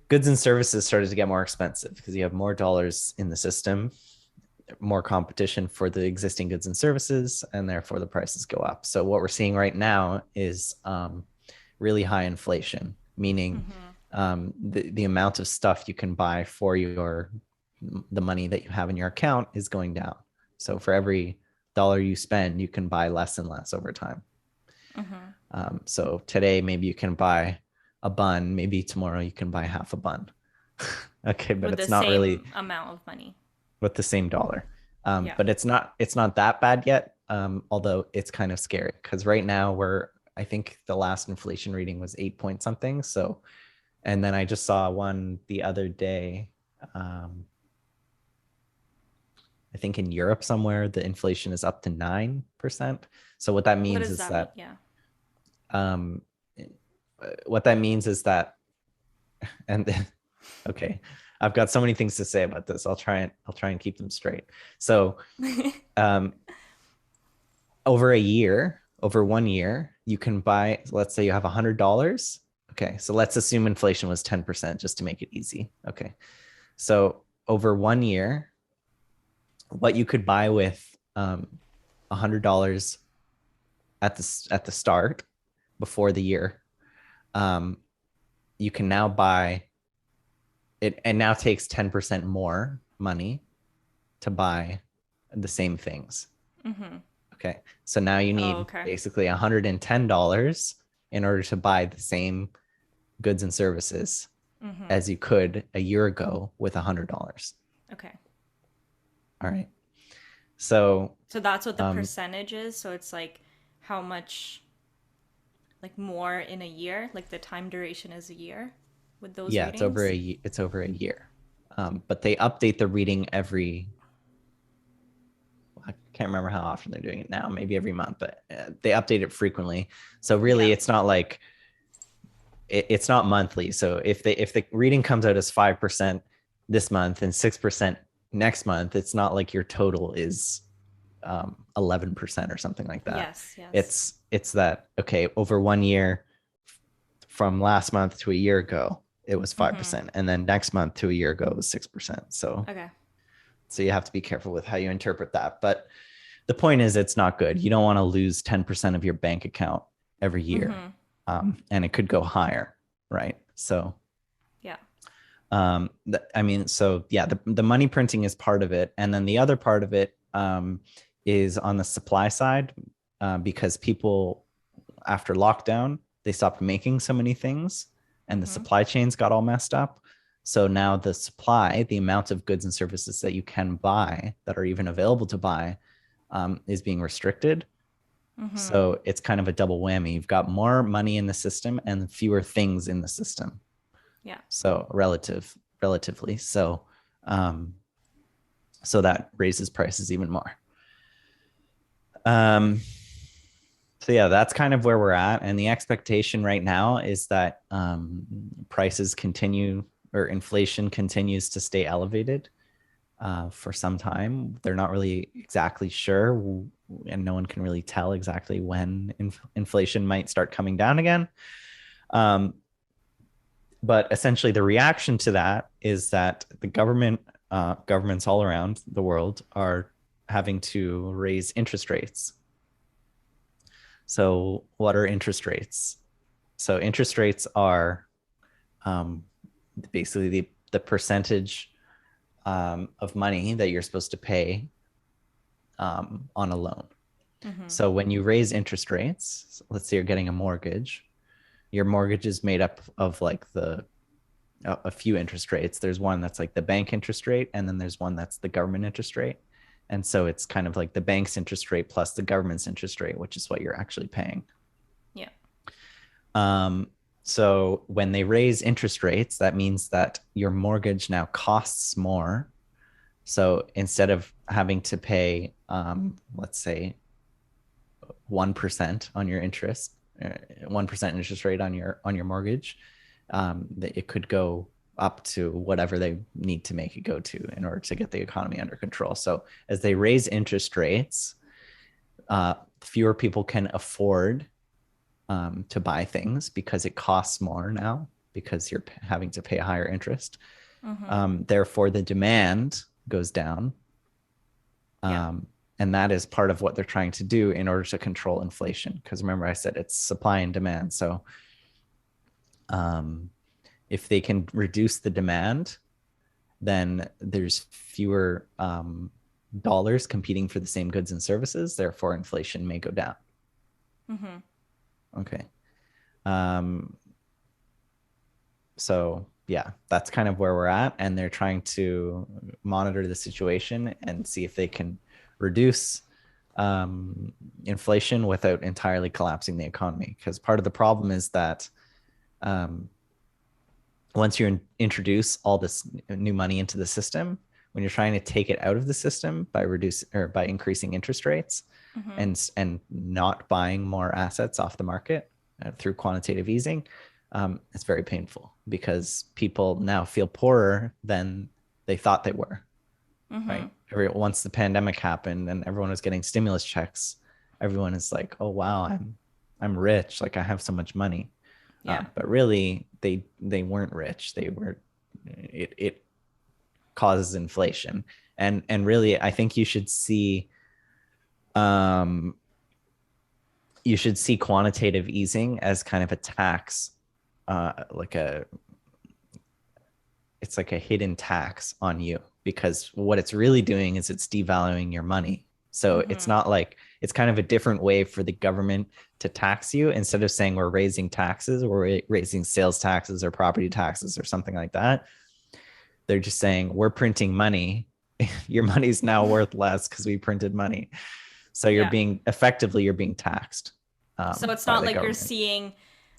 B: goods and services started to get more expensive because you have more dollars in the system, more competition for the existing goods and services, and therefore the prices go up. So what we're seeing right now is really high inflation, meaning the amount of stuff you can buy for the money that you have in your account is going down. So for every dollar you spend, you can buy less and less over time. So today, maybe you can buy a bun, maybe tomorrow you can buy half a bun. Okay, but
A: With the
B: it's not really
A: same amount of money.
B: with the same dollar.
A: Yeah.
B: But it's not that bad yet. Although it's kind of scary because right now I think the last inflation reading was 8 point something. So, and then I just saw one the other day. I think in Europe somewhere the inflation is up to 9%. So what that
A: What
B: means
A: does
B: is
A: that mean?
B: that
A: Yeah.
B: um, what that means is that, and okay, I've got so many things to say about this. I'll try and keep them straight. So um, over 1 year, you can buy, let's say you have $100. Okay, so let's assume inflation was 10% just to make it easy. Okay, so over 1 year, what you could buy with $100 at the start before the year, you can now buy it, and now takes 10% more money to buy the same things.
A: Mm-hmm.
B: Okay. So now you
A: Oh,
B: need
A: okay.
B: basically $110 in order to buy the same goods and services
A: Mm-hmm.
B: as you could a year ago with $100.
A: Okay.
B: All right. So,
A: So that's what the
B: um,
A: percentage is. So it's like how much like more in a year, like the time duration is a year with those
B: yeah,
A: readings.
B: it's over a year. But they update the reading I can't remember how often they're doing it now, maybe every month, but they update it frequently. So really
A: Yeah.
B: it's not like it's not monthly. So if the reading comes out as 5% this month and 6% next month, it's not like your total is 11% or something like that.
A: Yes, yes.
B: It's that, okay, over 1 year from last month to a year ago, it was
A: Mm-hmm.
B: 5%. And then next month to a year ago, it was 6%.
A: Okay.
B: So you have to be careful with how you interpret that. But the point is, it's not good. You don't want to lose 10% of your bank account every year.
A: Mm-hmm.
B: And it could go higher, right? So,
A: Yeah.
B: I mean, so yeah, the money printing is part of it. And then the other part of it is on the supply side, because people, after lockdown, they stopped making so many things and the
A: Mm-hmm.
B: supply chains got all messed up. So now the supply, the amount of goods and services that you can buy that are even available to buy, is being restricted.
A: Mm-hmm.
B: So it's kind of a double whammy. You've got more money in the system and fewer things in the system.
A: Yeah.
B: So relatively. Um, so that raises prices even more. Um, so yeah, that's kind of where we're at. And the expectation right now is that prices continue, or inflation continues to stay elevated for some time. They're not really exactly sure, and no one can really tell exactly when inflation might start coming down again. Um, but essentially, the reaction to that is that the governments all around the world are having to raise interest rates. So, what are interest rates? So, interest rates are um, basically the percentage of money that you're supposed to pay on a loan.
A: Mm-hmm.
B: So when you raise interest rates, let's say you're getting a mortgage, your mortgage is made up of like a few interest rates. There's one that's like the bank interest rate, and then there's one that's the government interest rate. And so it's kind of like the bank's interest rate plus the government's interest rate, which is what you're actually paying.
A: Yeah.
B: Um, so when they raise interest rates, that means that your mortgage now costs more. So instead of having to pay, let's say, 1% on your interest, 1% interest rate on your mortgage, it could go up to whatever they need to make it go to in order to get the economy under control. So as they raise interest rates, fewer people can afford to buy things because it costs more now because you're having to pay a higher interest.
A: Mm-hmm.
B: Therefore, the demand goes down.
A: Yeah.
B: And that is part of what they're trying to do in order to control inflation. Because remember, I said it's supply and demand. So if they can reduce the demand, then there's fewer dollars competing for the same goods and services. Therefore, inflation may go down.
A: Mm-hmm.
B: Okay. Um, so yeah, that's kind of where we're at, and they're trying to monitor the situation and see if they can reduce inflation without entirely collapsing the economy. Because part of the problem is that um, once you introduce all this new money into the system, when you're trying to take it out of the system by reduce or by increasing interest rates
A: Mm-hmm.
B: and not buying more assets off the market through quantitative easing, it's very painful because people now feel poorer than they thought they were.
A: Mm-hmm.
B: Right? Once the pandemic happened and everyone was getting stimulus checks, everyone is like, "Oh wow, I'm rich. Like I have so much money."
A: Yeah.
B: But really, they weren't rich. They were. It causes inflation, and really, I think um, you should see quantitative easing as kind of a tax, like a it's like a hidden tax on you because what it's really doing is it's devaluing your money. So it's
A: Mm-hmm.
B: not like it's kind of a different way for the government to tax you. Instead of saying we're raising taxes, we're raising sales taxes or property taxes or something like that. They're just saying we're printing money. Your money's now worth less because we printed money. So
A: Yeah.
B: you're being taxed
A: So it's
B: by
A: not
B: the
A: like you're
B: government.
A: seeing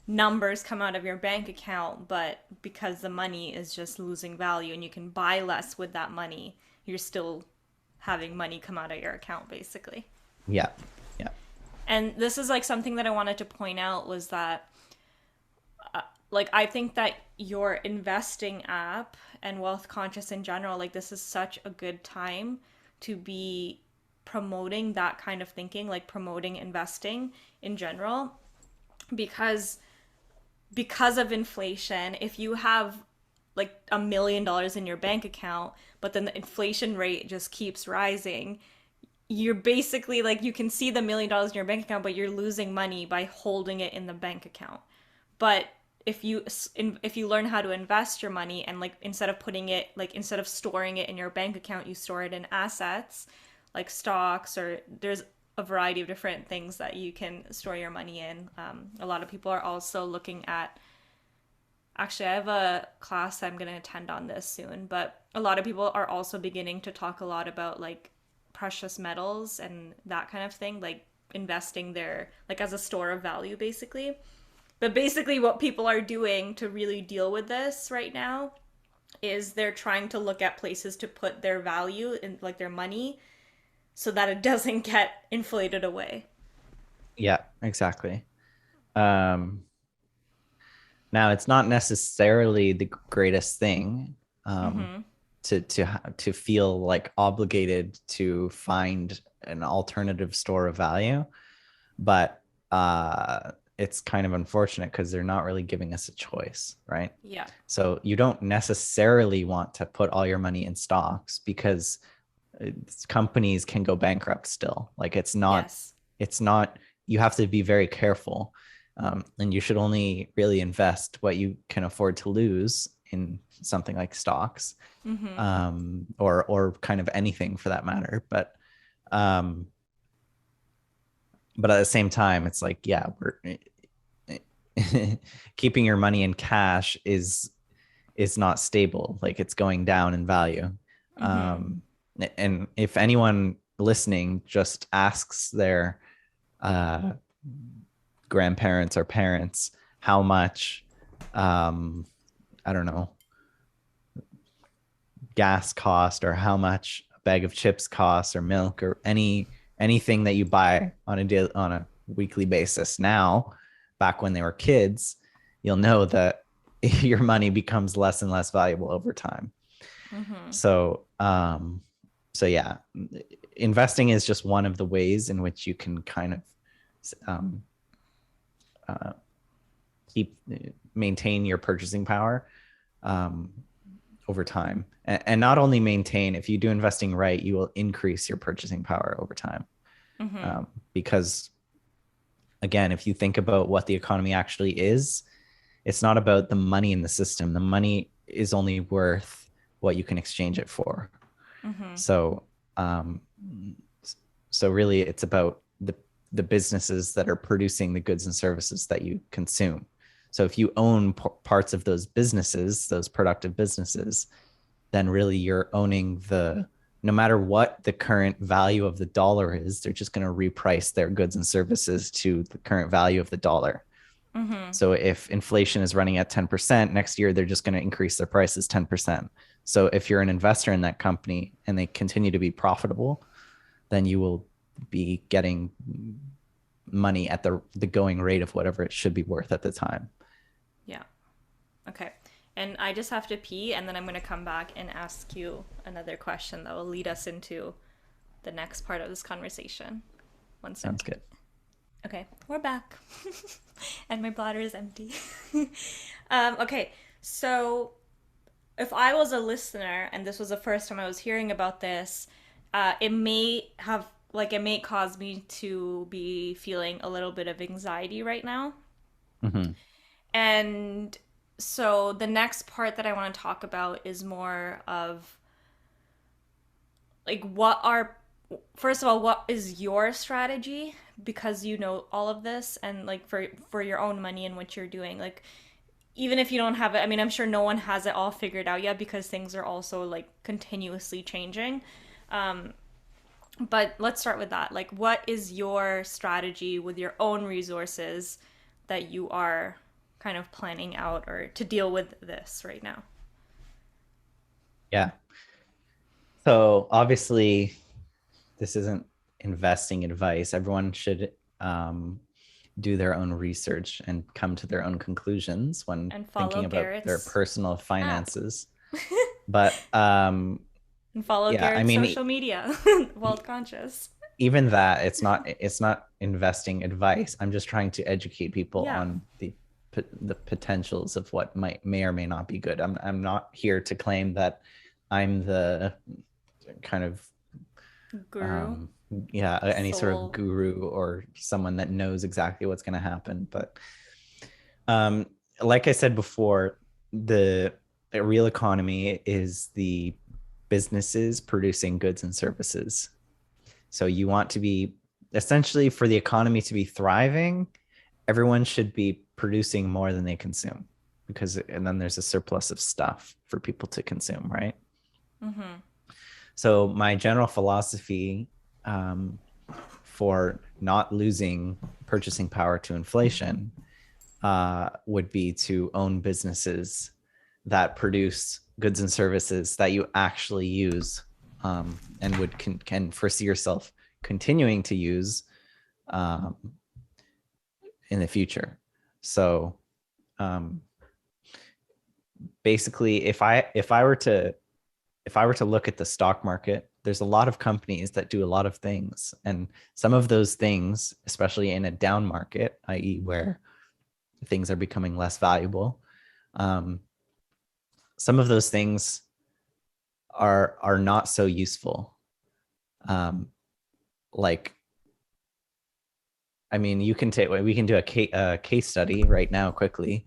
A: numbers come out of your bank account, but because the money is just losing value and you can buy less with that money, you're still having money come out of your account, basically.
B: Yeah. Yeah.
A: And this is like something that I wanted to point out was that like I think that your investing app and wealth conscious in general, like this is such a good time to be promoting that kind of thinking, like promoting investing in general, because of inflation, if you have like $1 million in your bank account, but then the inflation rate just keeps rising, you're basically like you can see the $1 million in your bank account, but you're losing money by holding it in the bank account. But if you learn how to invest your money and like instead of storing it in your bank account, you store it in assets like stocks, or there's a variety of different things that you can store your money in. A lot of people are also looking at, actually I have a class I'm going to attend on this soon, but a lot of people are also beginning to talk a lot about like precious metals and that kind of thing, like investing there like as a store of value basically. But basically what people are doing to really deal with this right now is they're trying to look at places to put their value in, like their money, so that it doesn't get inflated away.
B: Yeah, exactly. Um, Now, it's not necessarily the greatest thing
A: Mm-hmm.
B: to feel like obligated to find an alternative store of value, but it's kind of unfortunate because they're not really giving us a choice, right?
A: Yeah.
B: So you don't necessarily want to put all your money in stocks because companies can go bankrupt still. Like
A: Yes.
B: it's not, you have to be very careful. And you should only really invest what you can afford to lose in something like stocks,
A: Mm-hmm.
B: or kind of anything for that matter. Um, but at the same time, it's like, yeah, we're keeping your money in cash is not stable. Like it's going down in value.
A: Mm-hmm.
B: Um, and if anyone listening just asks their uh, grandparents or parents how much, um, I don't know, gas cost or how much a bag of chips costs or milk or anything that you buy on a weekly basis now, back when they were kids, you'll know that your money becomes less and less valuable over time.
A: Mm-hmm.
B: So, so yeah, investing is just one of the ways in which you can kind of um, uh, keep maintain your purchasing power um, over time, and not only maintain. If you do investing right, you will increase your purchasing power over time,
A: Mm-hmm.
B: because again, if you think about what the economy actually is, it's not about the money in the system. The money is only worth what you can exchange it for.
A: Mm-hmm.
B: So, um, so really, it's about the businesses that are producing the goods and services that you consume. So if you own parts of those businesses, those productive businesses, then really you're owning the, no matter what the current value of the dollar is, they're just going to reprice their goods and services to the current value of the dollar.
A: Mm-hmm.
B: So if inflation is running at 10%, next year they're just going to increase their prices 10%. So if you're an investor in that company and they continue to be profitable, then you will be getting money at the going rate of whatever it should be worth at the time.
A: Yeah. Okay. And I just have to pee, and then I'm going to come back and ask you another question that will lead us into the next part of this conversation. One sec.
B: Sounds good.
A: Okay, we're back. And my bladder is empty. Okay, so if I was a listener and this was the first time I was hearing about this, it may have, like, it may cause me to be feeling a little bit of anxiety right now.
B: Mm-hmm.
A: And so the next part that I want to talk about is more of like what are, first of all, what is your strategy, because you know all of this, and like for your own money and what you're doing, like even if you don't have it, I mean, I'm sure no one has it all figured out yet because things are also like continuously changing. um but let's start with that. Like, what is your strategy with your own resources that you are kind of planning out or to deal with this right now?
B: Yeah. So obviously, this isn't investing advice. Everyone should do their own research and come to their own conclusions when
A: And follow
B: thinking about their
A: Garrett's
B: personal
A: app.
B: finances. But
A: And follow
B: yeah, I
A: Garrett's
B: mean,
A: social media. World conscious.
B: even that, it's not investing advice. I'm just trying to educate people
A: Yeah.
B: on the potentials of what may or may not be good. I'm not here to claim that I'm the kind of
A: Guru.
B: um yeah, any sort of
A: Soul.
B: guru or someone that knows exactly what's going to happen. But um like I said before, the real economy is the businesses producing goods and services. So you want to be, essentially, for the economy to be thriving, everyone should be producing more than they consume, because and then there's a surplus of stuff for people to consume, right?
A: Mm-hmm.
B: So my general philosophy, um, for not losing purchasing power to inflation, would be to own businesses that produce goods and services that you actually use, and can foresee yourself continuing to use um, in the future. So um, basically, if I were to look at the stock market, there's a lot of companies that do a lot of things, and some of those things, especially in a down market, i.e., where things are becoming less valuable, um, some of those things are not so useful. Um, like, I mean, we can do a case study right now quickly.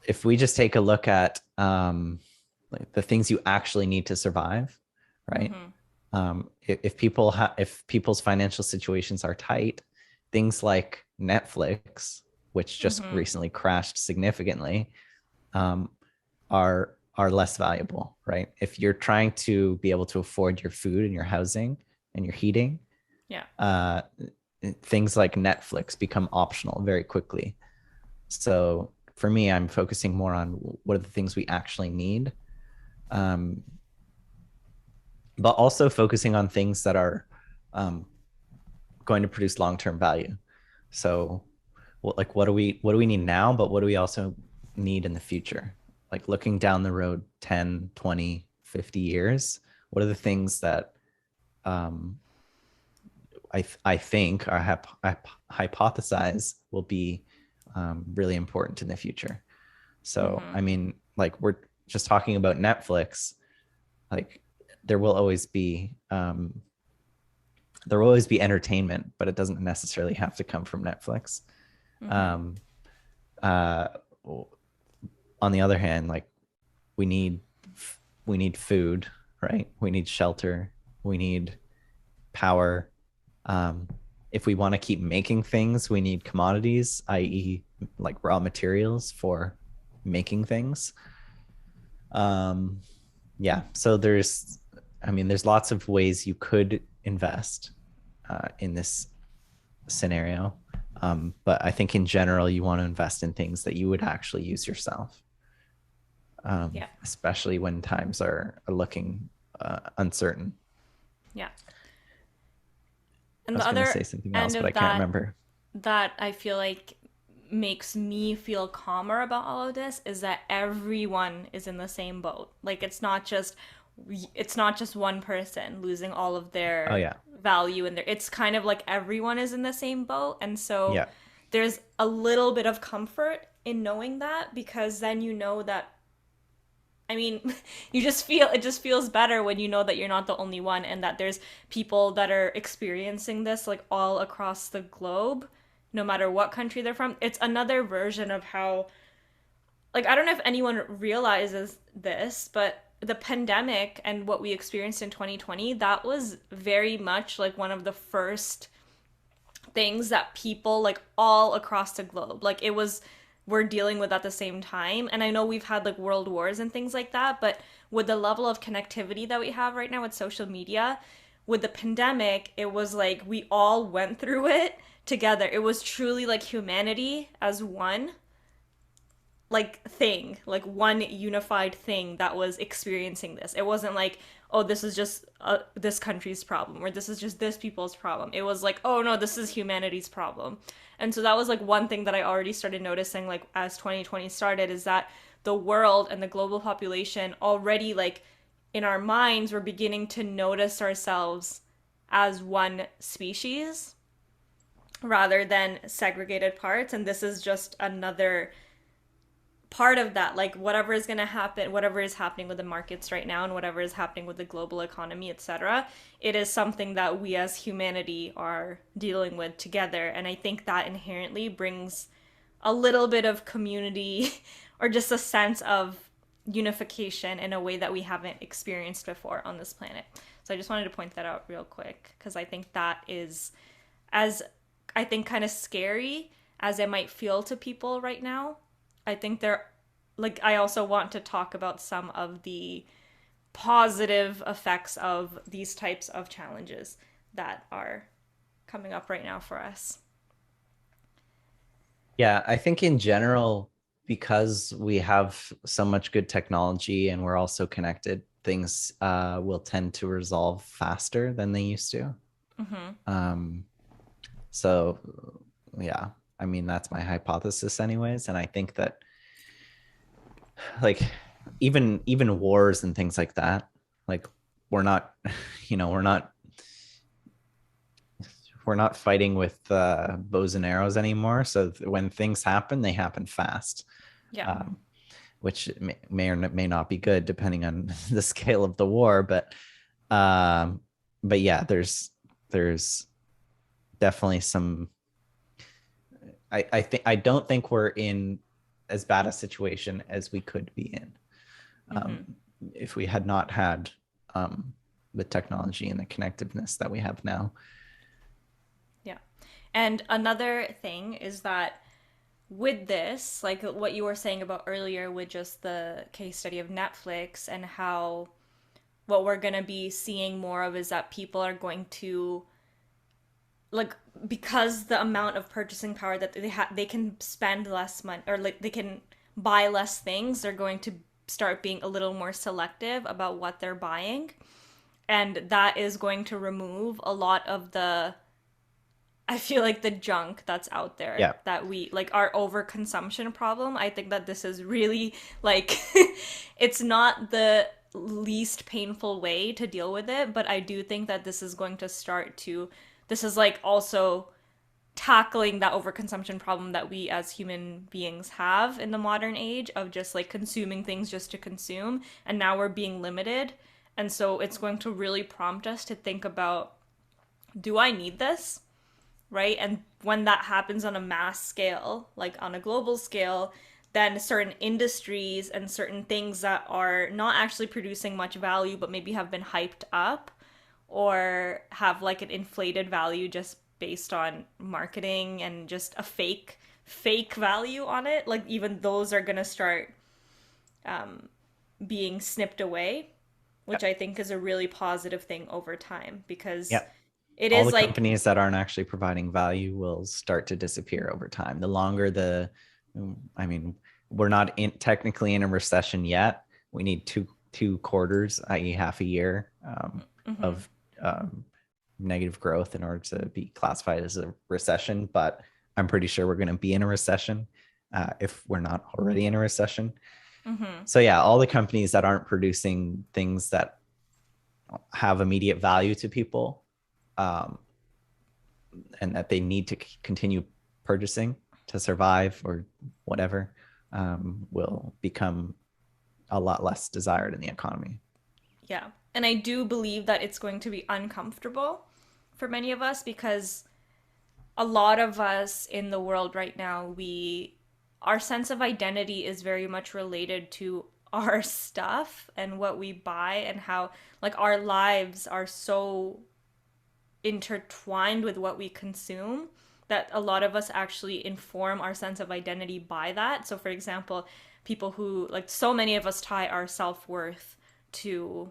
B: If we just take a look at like the things you actually need to survive, right?
A: Mm-hmm.
B: If people's financial situations are tight, things like Netflix, which just
A: Mm-hmm.
B: recently crashed significantly, um, are less valuable, right? If you're trying to be able to afford your food and your housing and your heating,
A: Yeah.
B: uh, things like Netflix become optional very quickly. So for me, I'm focusing more on what are the things we actually need, um, but also focusing on things that are um, going to produce long-term value. So, what do we need now, but what do we also need in the future? Like, looking down the road 10, 20, 50 years, what are the things that um, I think, or hypothesize will be really important in the future? So,
A: Mm-hmm.
B: I mean, like, we're just talking about Netflix. Like, there will always be entertainment, but it doesn't necessarily have to come from Netflix.
A: Mm-hmm.
B: Um, uh, on the other hand, like, we need we need food, right? We need shelter. We need power. Um, if we want to keep making things, we need commodities, i.e., like raw materials for making things. Um, yeah. So there's lots of ways you could invest in this scenario. But I think in general, you want to invest in things that you would actually use yourself,
A: Yeah.
B: especially when times are looking uncertain.
A: Yeah.
B: I
A: And
B: was
A: the
B: going to
A: other
B: say something else,
A: end
B: but I
A: of
B: can't
A: that
B: remember.
A: that I feel like makes me feel calmer about all of this is that everyone is in the same boat. Like it's not just one person losing all of
B: Oh,
A: their
B: yeah.
A: value and their it's kind of like everyone is in the same boat. And so
B: Yeah.
A: there's a little bit of comfort in knowing that, because then you know that, I mean, you just feel it just feels better when you know that you're not the only one, and that there's people that are experiencing this like all across the globe, no matter what country they're from. It's another version of how, like, I don't know if anyone realizes this, but the pandemic and what we experienced in 2020, that was very much like one of the first things that people like all across the globe, like it was, we're dealing with at the same time. And I know we've had like world wars and things like that, but with the level of connectivity that we have right now with social media, with the pandemic, it was like we all went through it together. It was truly like humanity as one like thing, like one unified thing that was experiencing this. It wasn't like, oh, this is just this country's problem, or this is just this people's problem. It was like, oh no, this is humanity's problem. And so that was like one thing that I already started noticing, like as 2020 started, is that the world and the global population already, like in our minds, were beginning to notice ourselves as one species rather than segregated parts. And this is just another part of that, like whatever is going to happen, whatever is happening with the markets right now and whatever is happening with the global economy, etc., it is something that we as humanity are dealing with together. And I think that inherently brings a little bit of community or just a sense of unification in a way that we haven't experienced before on this planet. So I just wanted to point that out real quick, because I think that is, as I think, kind of scary as it might feel to people right now. I think there, like, I also want to talk about some of the positive effects of these types of challenges that are coming up right now for us.
B: Yeah, I think in general, because we have so much good technology and we're also connected, things will tend to resolve faster than they used to.
A: Mm-hmm.
B: Um, so, yeah, I mean, that's my hypothesis, anyways. And I think that, like, even wars and things like that, like, we're not, you know, we're not fighting with bows and arrows anymore. So when things happen, they happen fast,
A: Yeah.
B: um, which may or may not be good depending on the scale of the war. Um, but yeah, there's definitely some. I don't think we're in as bad a situation as we could be in,
A: Mm-hmm.
B: if we had not had the technology and the connectiveness that we have now.
A: Yeah. And another thing is that with this, like what you were saying about earlier with just the case study of Netflix, and how what we're going to be seeing more of is that people are going to, like, because the amount of purchasing power that they can spend less money, or like they can buy less things, they're going to start being a little more selective about what they're buying. And that is going to remove a lot of the, I feel like, the junk that's out there
B: Yeah.
A: that we like, our overconsumption problem. I think that this is really like it's not the least painful way to deal with it, but I do think that this is going to start to, this is like also tackling that overconsumption problem that we as human beings have in the modern age of just like consuming things just to consume, and now we're being limited. And so it's going to really prompt us to think about, do I need this? Right? And when that happens on a mass scale, like on a global scale, then certain industries and certain things that are not actually producing much value but maybe have been hyped up or have like an inflated value just based on marketing and just a fake value on it, like even those are going to start being snipped away, which
B: Yep.
A: I think is a really positive thing over time because
B: Yep.
A: it
B: All
A: is
B: the
A: like,
B: companies that aren't actually providing value will start to disappear over time. The longer the, I mean, we're not technically in a recession yet. We need two quarters, i.e., half a year
A: mhm,
B: of negative growth in order to be classified as a recession. But I'm pretty sure we're going to be in a recession if we're not already in a recession.
A: mhm,
B: So yeah, all the companies that aren't producing things that have immediate value to people, um, and that they need to continue purchasing to survive or whatever, will become a lot less desired in the economy.
A: yeah. And I do believe that it's going to be uncomfortable for many of us because a lot of us in the world right now, our sense of identity is very much related to our stuff and what we buy and how like our lives are so intertwined with what we consume that a lot of us actually inform our sense of identity by that. So for example, people who like so many of us tie our self-worth to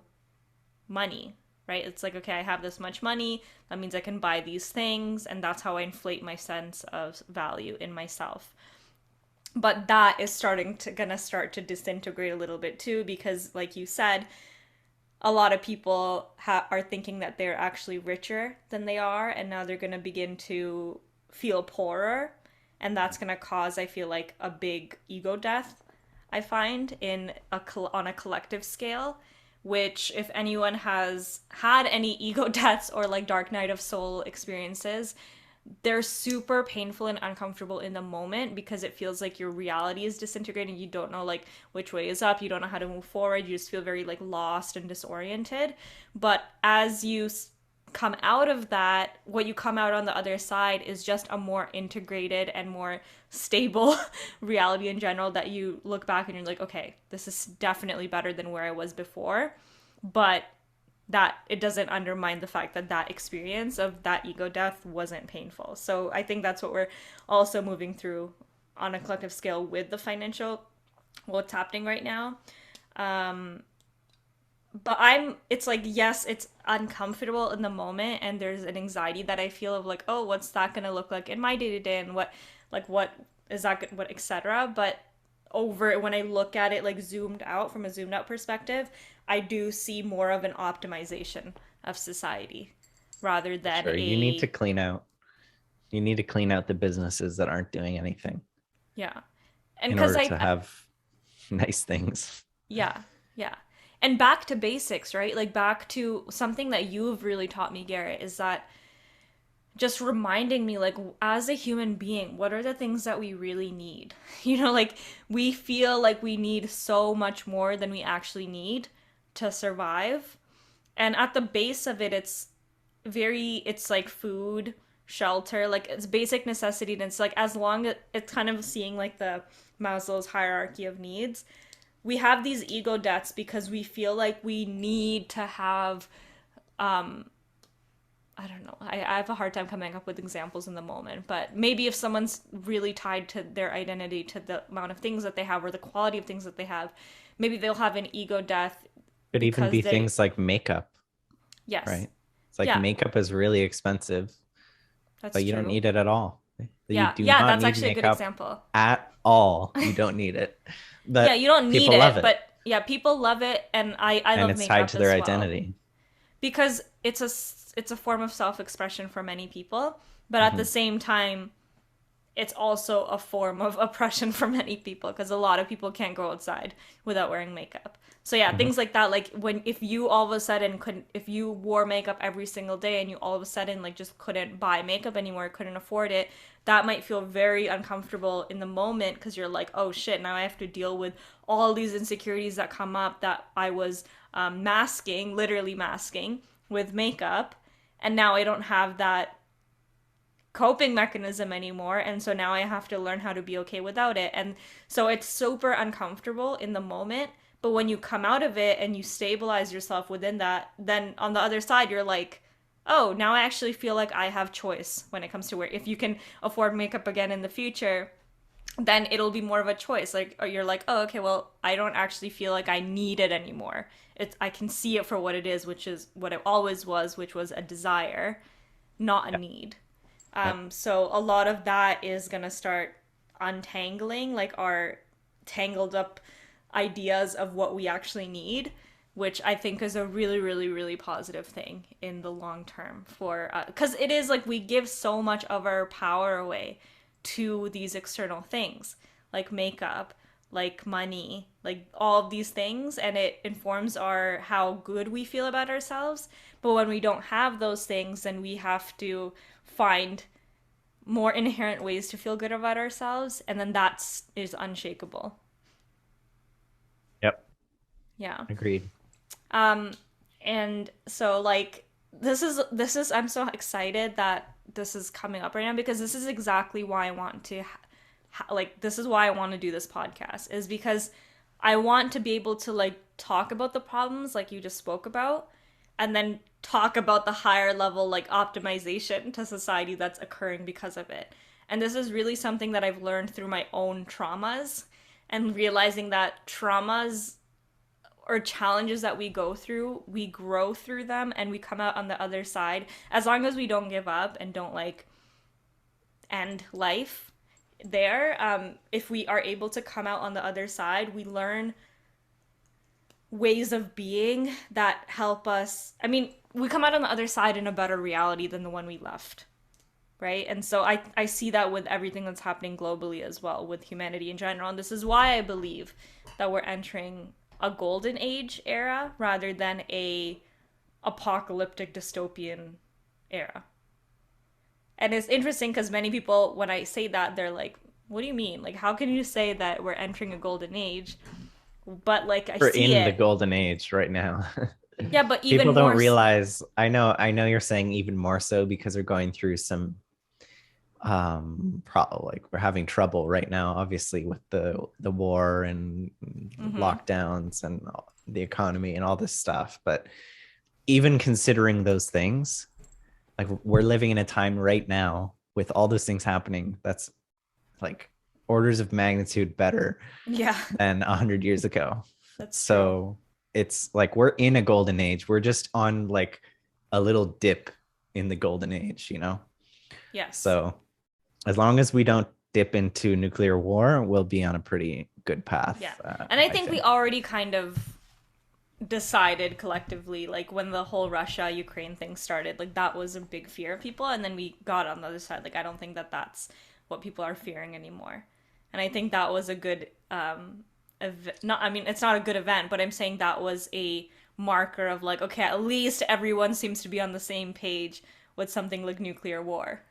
A: money, right? It's like, okay, I have this much money. That means I can buy these things. And that's how I inflate my sense of value in myself. But that is gonna start to disintegrate a little bit too, because like you said, a lot of people are thinking that they're actually richer than they are. And now they're gonna begin to feel poorer. And that's gonna cause, I feel like, a big ego death, I find, on a collective scale, which if anyone has had any ego deaths or like dark night of soul experiences, they're super painful and uncomfortable in the moment because it feels like your reality is disintegrating. You don't know like which way is up. You don't know how to move forward. You just feel very like lost and disoriented. But as you come out of that, what you come out on the other side is just a more integrated and more stable reality in general that you look back and you're like, okay, this is definitely better than where I was before. But that it doesn't undermine the fact that that experience of that ego death wasn't painful. So I think that's what we're also moving through on a collective scale with the financial, what's happening right now. But it's like, yes, it's uncomfortable in the moment and there's an anxiety that I feel of like, oh, what's that going to look like in my day to day and what is that, what, etc. But over when I look at it like zoomed out from a zoomed out perspective, I do see more of an optimization of society rather
B: For
A: than
B: sure,
A: a,
B: you need to clean out the businesses that aren't doing anything
A: yeah. And
B: in
A: because
B: order to have nice things.
A: yeah, yeah. And back to basics, right? Like back to something that you've really taught me, Garrett, is that just reminding me like as a human being, what are the things that we really need? Like we feel like we need so much more than we actually need to survive. And at the base of it, it's like food, shelter, like it's basic necessity. And it's like as long as it's kind of seeing like the Maslow's hierarchy of needs, we have these ego deaths because we feel like we need to have, I don't know. I have a hard time coming up with examples in the moment, but maybe if someone's really tied to their identity to the amount of things that they have or the quality of things that they have, maybe they'll have an ego death
B: Could even
A: because
B: be
A: they,
B: things like makeup,
A: yes.
B: right? It's like
A: Yeah,
B: makeup is really expensive,
A: that's
B: but you don't
A: true.
B: need it at all. You
A: Yeah,
B: do
A: yeah,
B: not
A: that's
B: need
A: actually a good
B: makeup
A: example.
B: at all. You don't need it.
A: Yeah,
B: But
A: you don't need
B: people love
A: it,
B: it,
A: but yeah, people love it, and I
B: and
A: love
B: it's tied
A: makeup
B: to their
A: as well
B: identity.
A: because it's a form of self-expression for many people, but at the
B: Hmm.
A: same time, it's also a form of oppression for many people because a lot of people can't go outside without wearing makeup. So yeah,
B: Hmm.
A: things like that, like when if you all of a sudden couldn't if you wore makeup every single day and you all of a sudden like just couldn't buy makeup anymore, couldn't afford it, that might feel very uncomfortable in the moment because you're like, oh shit, now I have to deal with all these insecurities that come up that I was masking, literally masking with makeup, and now I don't have that coping mechanism anymore, and so now I have to learn how to be okay without it. And so it's super uncomfortable in the moment, but when you come out of it and you stabilize yourself within that, then on the other side you're like, oh, now I actually feel like I have choice when it comes to where if you can afford makeup again in the future, then it'll be more of a choice. Like, or you're like, oh, okay, well, I don't actually feel like I need it anymore. I can see it for what it is, which is what it always was, which was a desire, not a
B: Yeah.
A: need.
B: Yep.
A: So a lot of that is gonna start untangling like our tangled up ideas of what we actually need, which I think is a really, really, really positive thing in the long term for because it is like we give so much of our power away to these external things like makeup, like money, like all of these things, and it informs our how good we feel about ourselves. But when we don't have those things, then we have to find more inherent ways to feel good about ourselves, and then that's is unshakable.
B: Yep.
A: Yeah.
B: Agreed.
A: Um, and so like this is I'm so excited that this is coming up right now because this is exactly why I want to like this is why I want to do this podcast is because I want to be able to like talk about the problems like you just spoke about and then talk about the higher level like optimization to society that's occurring because of it. And this is really something that I've learned through my own traumas and realizing that traumas or challenges that we go through, we grow through them and we come out on the other side as long as we don't give up and don't like end life there. If we are able to come out on the other side, we learn ways of being that help us. I mean, we come out on the other side in a better reality than the one we left, right? And so I see that with everything that's happening globally as well, with humanity in general. And this is why I believe that we're entering a golden age era rather than a apocalyptic dystopian era. And it's interesting because many people, when I say that, they're like, what do you mean? Like, how can you say that we're entering a golden age? But like, I
B: We're
A: see
B: in the
A: it.
B: golden age right now.
A: Yeah, but
B: People
A: even
B: don't
A: more.
B: realize. I know you're saying even more so because they're going through some like we're having trouble right now obviously with the war and
A: Mm-hmm.
B: lockdowns and the economy and all this stuff, but even considering those things, like we're living in a time right now with all those things happening that's like orders of magnitude better
A: Yeah,
B: than 100 years ago.
A: that's true.
B: So it's like we're in a golden age, we're just on like a little dip in the golden age, you know.
A: Yes.
B: So as long as we don't dip into nuclear war, we'll be on a pretty good
A: Yeah.
B: path,
A: And I
B: I
A: think we
B: think.
A: already kind of decided collectively, like when the whole Russia Ukraine thing started, like that was a big fear of people. And then we got on the other side. Like, I don't think that that's what people are fearing anymore. And I think that was a good, not, I mean, it's not a good event, but I'm saying that was a marker of like, okay, at least everyone seems to be on the same page with something like nuclear war,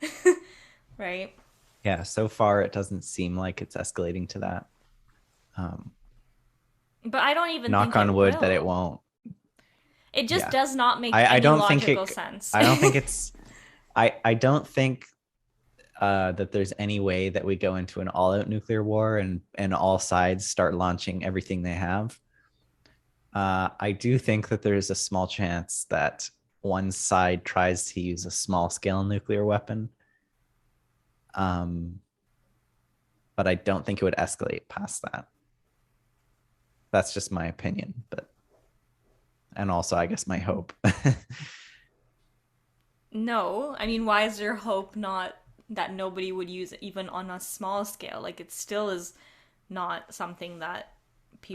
A: right?
B: Yeah, so far it doesn't seem like it's escalating to that. Um,
A: But I don't even
B: Knock
A: think
B: on
A: it
B: wood that it
A: will.
B: won't.
A: It just
B: Yeah.
A: does not make
B: I
A: any
B: don't think
A: logical
B: it
A: sense.
B: I don't think it's I don't think that there's any way that we go into an all-out nuclear war and all sides start launching everything they have. I do think that there's a small chance that one side tries to use a small-scale nuclear weapon, um, but I don't think it would escalate past that. That's just my opinion, but and also I guess my hope.
A: No, I mean, why is there hope not that nobody would use it even on a small scale? Like, it still is not something that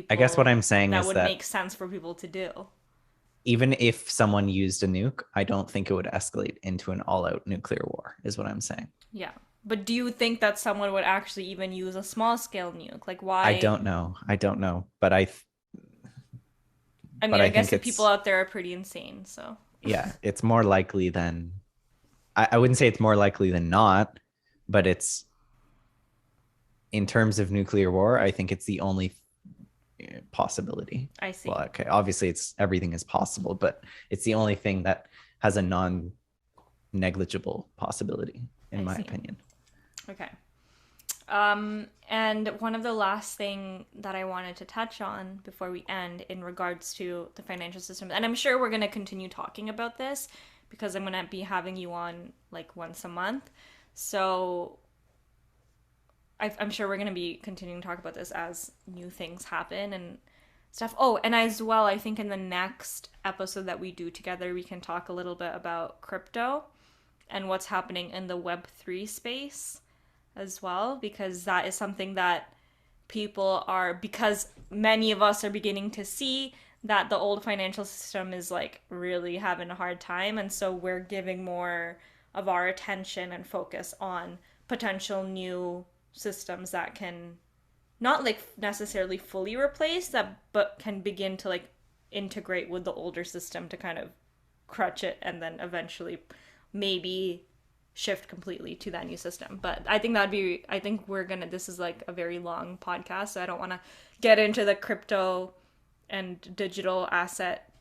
B: I guess what
A: people,
B: I'm saying
A: that
B: is
A: would
B: that
A: make sense for people to do.
B: even if someone used a nuke, I don't think it would escalate into an all-out nuclear war, is what I'm saying.
A: Yeah. But do you think that someone would actually even use a small scale nuke? Like,
B: I
A: why?
B: don't know. I don't know,
A: I
B: but
A: mean,
B: I
A: I guess
B: think
A: the people
B: it's
A: out there are pretty insane, so.
B: yeah, it's more likely than I wouldn't say it's more likely than not, but it's in terms of nuclear war, I think it's the only possibility.
A: I
B: Well,
A: see.
B: okay, obviously it's everything is possible, but it's the only thing that has a non-negligible possibility, in
A: I
B: my
A: see.
B: opinion.
A: Okay. And one of the last thing that I wanted to touch on before we end in regards to the financial system, and I'm sure we're going to continue talking about this because I'm going to be having you on like once a month. So I'm sure we're going to be continuing to talk about this as new things happen and stuff. Oh, and as well, I think in the next episode that we do together, we can talk a little bit about crypto and what's happening in the Web3 space as well, because that is something that because many of us are beginning to see that the old financial system is like really having a hard time. And so we're giving more of our attention and focus on potential new systems that can not like necessarily fully replace that, but can begin to like integrate with the older system to kind of crutch it and then eventually maybe shift completely to that new system. But I think this is like a very long podcast, so I don't want to get into the crypto and digital asset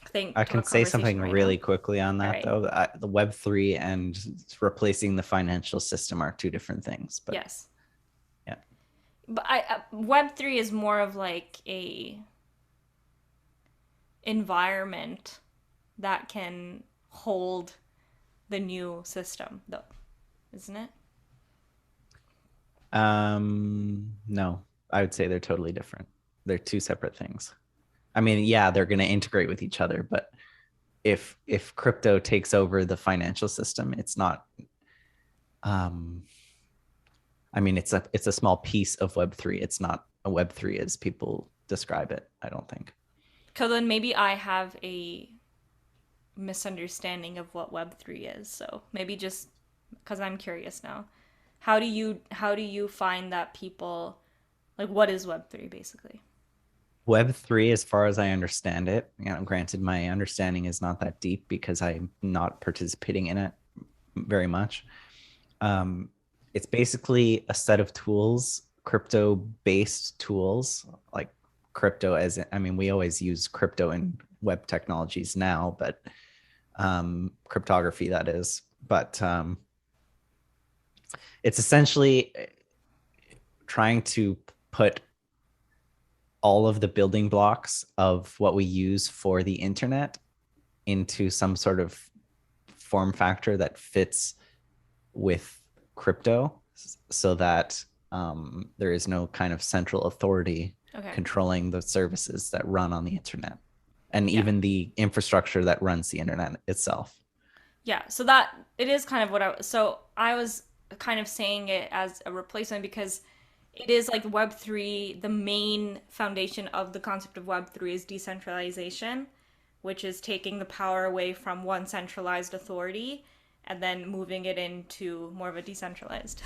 A: thing.
B: I can say something really
A: now.
B: quickly on that,
A: right.
B: though. The Web3 and replacing the financial system are two different things. But
A: yes.
B: Yeah.
A: But Web3 is more of like a environment that can hold the new system, though, isn't it?
B: No, I would say they're totally different. They're two separate things. I mean, yeah, they're going to integrate with each other, but if crypto takes over the financial system, it's not. I mean, it's a small piece of Web3. It's not a Web3 as people describe it, I don't think.
A: Because then maybe I have a misunderstanding of what Web3 is. So maybe just because I'm curious now, how do you find that people like what is Web3 basically?
B: Web3, as far as I understand it, granted, my understanding is not that deep because I'm not participating in it very much. It's basically a set of tools, crypto-based tools, like crypto we always use crypto in web technologies now, but cryptography, that is. But it's essentially trying to put all of the building blocks of what we use for the internet into some sort of form factor that fits with crypto, so that there is no kind of central authority controlling the services that run on the internet, and even the infrastructure that runs the internet itself.
A: Yeah, so that it is kind of what I was kind of saying it as a replacement because it is like Web3, the main foundation of the concept of Web3 is decentralization, which is taking the power away from one centralized authority and then moving it into more of a decentralized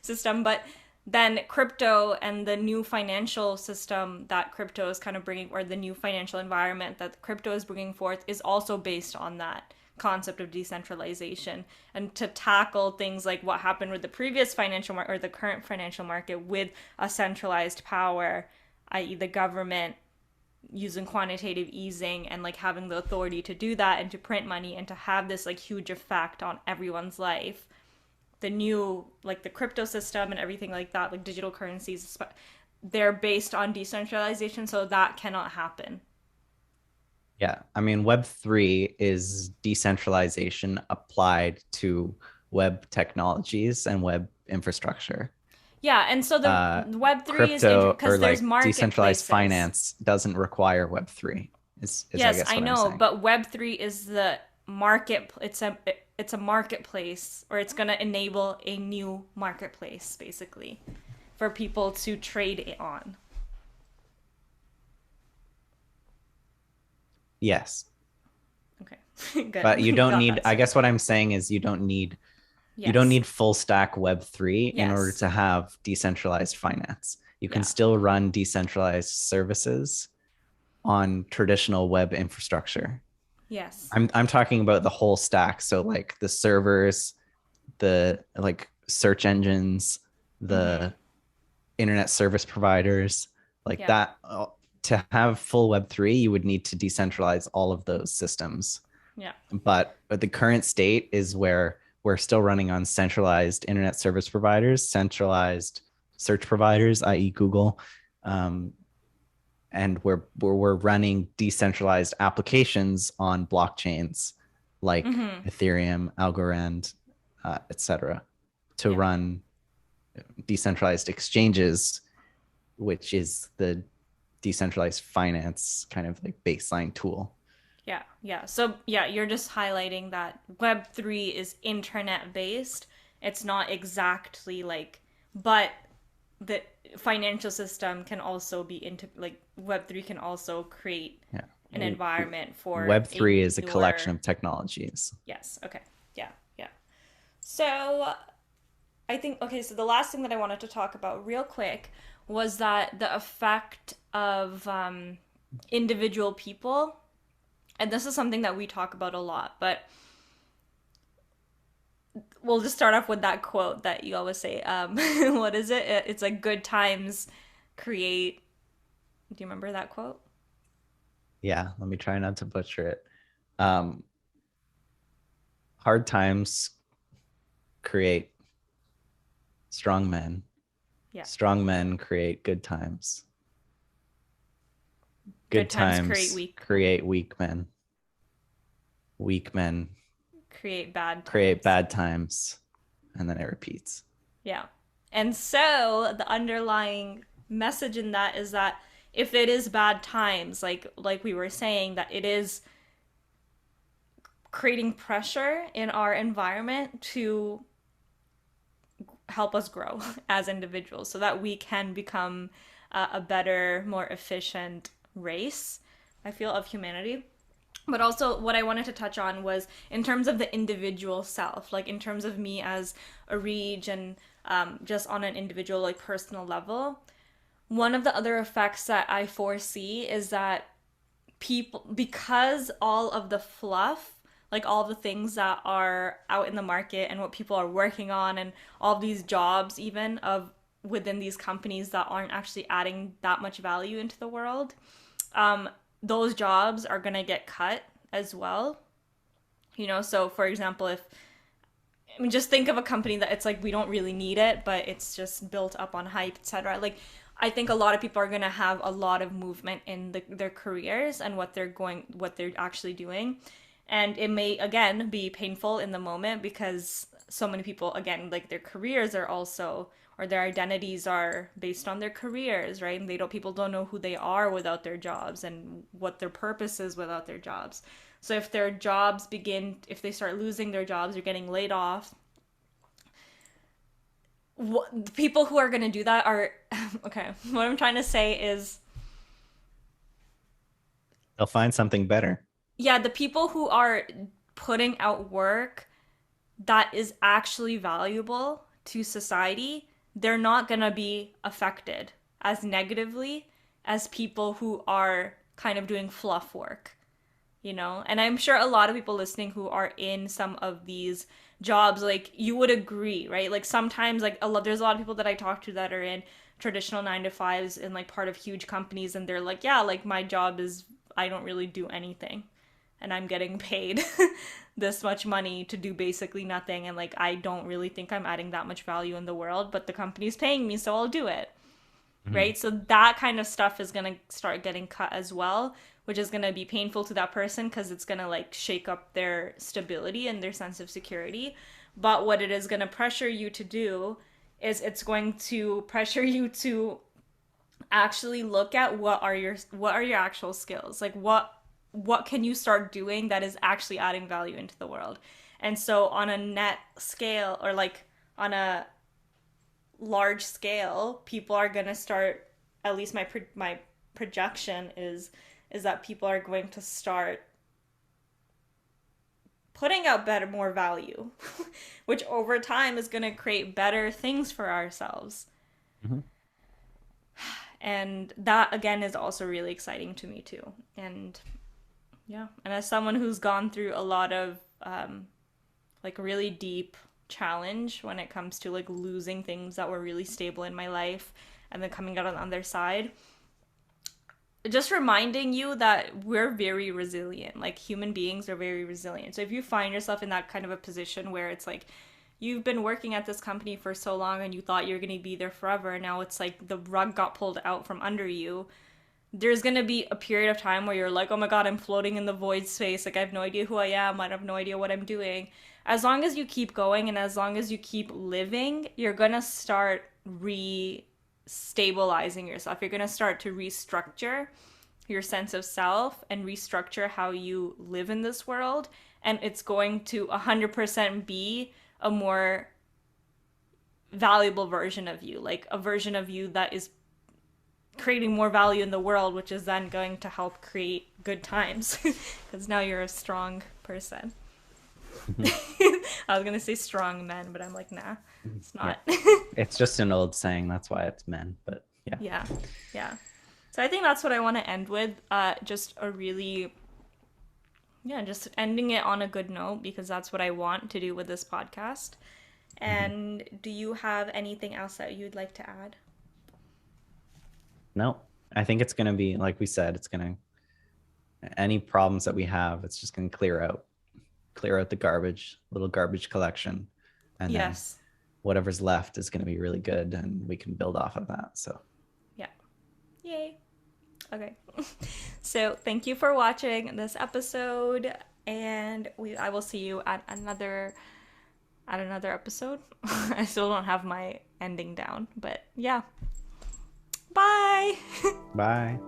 A: system. But then crypto and the new financial system that crypto is kind of bringing, or the new financial environment that crypto is bringing forth, is also based on that concept of decentralization, and to tackle things like what happened with the previous financial market or the current financial market with a centralized power, i.e. the government using quantitative easing and like having the authority to do that and to print money and to have this like huge effect on everyone's life. The new like the crypto system and everything like that, like digital currencies, they're based on decentralization, so that cannot happen.
B: Yeah, I mean, Web3 is decentralization applied to web technologies and web infrastructure.
A: Yeah, and so the Web3 is because there's like
B: decentralized finance doesn't require Web3. Is
A: yes,
B: I guess
A: I
B: what
A: know,
B: I'm saying.
A: but Web3 is the market. It's a marketplace, or it's gonna enable a new marketplace basically for people to trade it on.
B: Yes.
A: Okay. Good.
B: But you don't need, I guess what I'm saying is you don't need full stack Web3 in order to have decentralized finance. You can still run decentralized services on traditional web infrastructure.
A: Yes.
B: I'm talking about the whole stack. So like the servers, the like search engines, the internet service providers, like that. To have full Web3, you would need to decentralize all of those systems.
A: Yeah.
B: But the current state is where we're still running on centralized internet service providers, centralized search providers, i.e. Google, and we're running decentralized applications on blockchains like
A: Mm-hmm.
B: Ethereum, Algorand, etc., to
A: Yeah.
B: run decentralized exchanges, which is the decentralized finance kind of like baseline tool.
A: Yeah, yeah. So, yeah, you're just highlighting that Web3 is internet based. It's not exactly like, but the financial system can also be into, like, Web3 can also create
B: Yeah.
A: an environment for a
B: Web3 is a collection
A: newer.
B: of technologies.
A: Yes, okay. Yeah, yeah. So, I think, okay, so the last thing that I wanted to talk about real quick was that the effect of individual people, and this is something that we talk about a lot, but we'll just start off with that quote that you always say. What is it? It's like good times create. Do you remember that quote?
B: Yeah, let me try not to butcher it. Um, Hard times create strong men.
A: Yeah.
B: Strong men create good times.
A: Good
B: Good
A: times create
B: times
A: weak.
B: create weak men. Weak men
A: Create bad
B: create
A: times.
B: bad times. And then it repeats.
A: Yeah. And so the underlying message in that is that if it is bad times, like we were saying, that it is creating pressure in our environment to help us grow as individuals so that we can become a better, more efficient race, I feel, of humanity. But also, what I wanted to touch on was in terms of the individual self, like in terms of me as Areege and just on an individual, like personal level. One of the other effects that I foresee is that people, because all of the fluff, like all the things that are out in the market and what people are working on, and all of these jobs, even of within these companies that aren't actually adding that much value into the world, those jobs are going to get cut as well. So for example, if I mean, just think of a company that it's like we don't really need it, but it's just built up on hype, etc. Like, I think a lot of people are gonna have a lot of movement in their careers and what they're actually doing, and it may again be painful in the moment because so many people, again, like their careers are also, or their identities are based on their careers, right? And people don't know who they are without their jobs and what their purpose is without their jobs. So if they start losing their jobs or getting laid off, the people who are going to do that are okay. What I'm trying to say is,
B: They'll find something better.
A: yeah, the people who are putting out work that is actually valuable to society, they're not going to be affected as negatively as people who are kind of doing fluff work. And I'm sure a lot of people listening who are in some of these jobs, like, you would agree, right? Like, sometimes, like, there's a lot of people that I talk to that are in traditional 9 to 5s and like part of huge companies, and they're like, yeah, like, my job is, I don't really do anything, and I'm getting paid this much money to do basically nothing, and like, I don't really think I'm adding that much value in the world, but the company's paying me, so I'll do it.
B: Mhm.
A: Right? So that kind of stuff is going to start getting cut as well, which is going to be painful to that person because it's going to like shake up their stability and their sense of security. But what it is going to pressure you to do is it's going to pressure you to actually look at what are your actual skills? Like, what can you start doing that is actually adding value into the world? And so on a net scale, or like on a large scale, people are going to start, at least my projection is that people are going to start putting out more value, which over time is going to create better things for ourselves.
B: Mhm.
A: And that again is also really exciting to me too. And yeah, and as someone who's gone through a lot of like really deep challenge when it comes to like losing things that were really stable in my life and then coming out on the other side, just reminding you that we're very resilient. Like, human beings are very resilient. So if you find yourself in that kind of a position where it's like you've been working at this company for so long and you thought you're going to be there forever, and now it's like the rug got pulled out from under you, there's gonna be a period of time where you're like, oh my god, I'm floating in the void space. Like, I have no idea who I am. I have no idea what I'm doing. As long as you keep going and as long as you keep living, you're gonna start re-stabilizing yourself. You're gonna start to restructure your sense of self and restructure how you live in this world. And it's going to 100% be a more valuable version of you, like a version of you that is creating more value in the world, which is then going to help create good times because now you're a strong person. I was gonna say strong men, but I'm like, nah, it's not.
B: Yeah. It's just an old saying. That's why it's men. But yeah.
A: Yeah, yeah. So I think that's what I want to end with. Just a really, yeah, just ending it on a good note because that's what I want to do with this podcast. And do you have anything else that you'd like to add?
B: No, I think it's going to be, like we said, it's going to, any problems that we have, it's just going to clear out the garbage, little garbage collection. And
A: yes.
B: Then whatever's left is going to be really good and we can build off of that. So
A: yeah. Yay. Okay. So thank you for watching this episode and I will see you at another episode. I still don't have my ending down, but yeah. Bye.
B: Bye.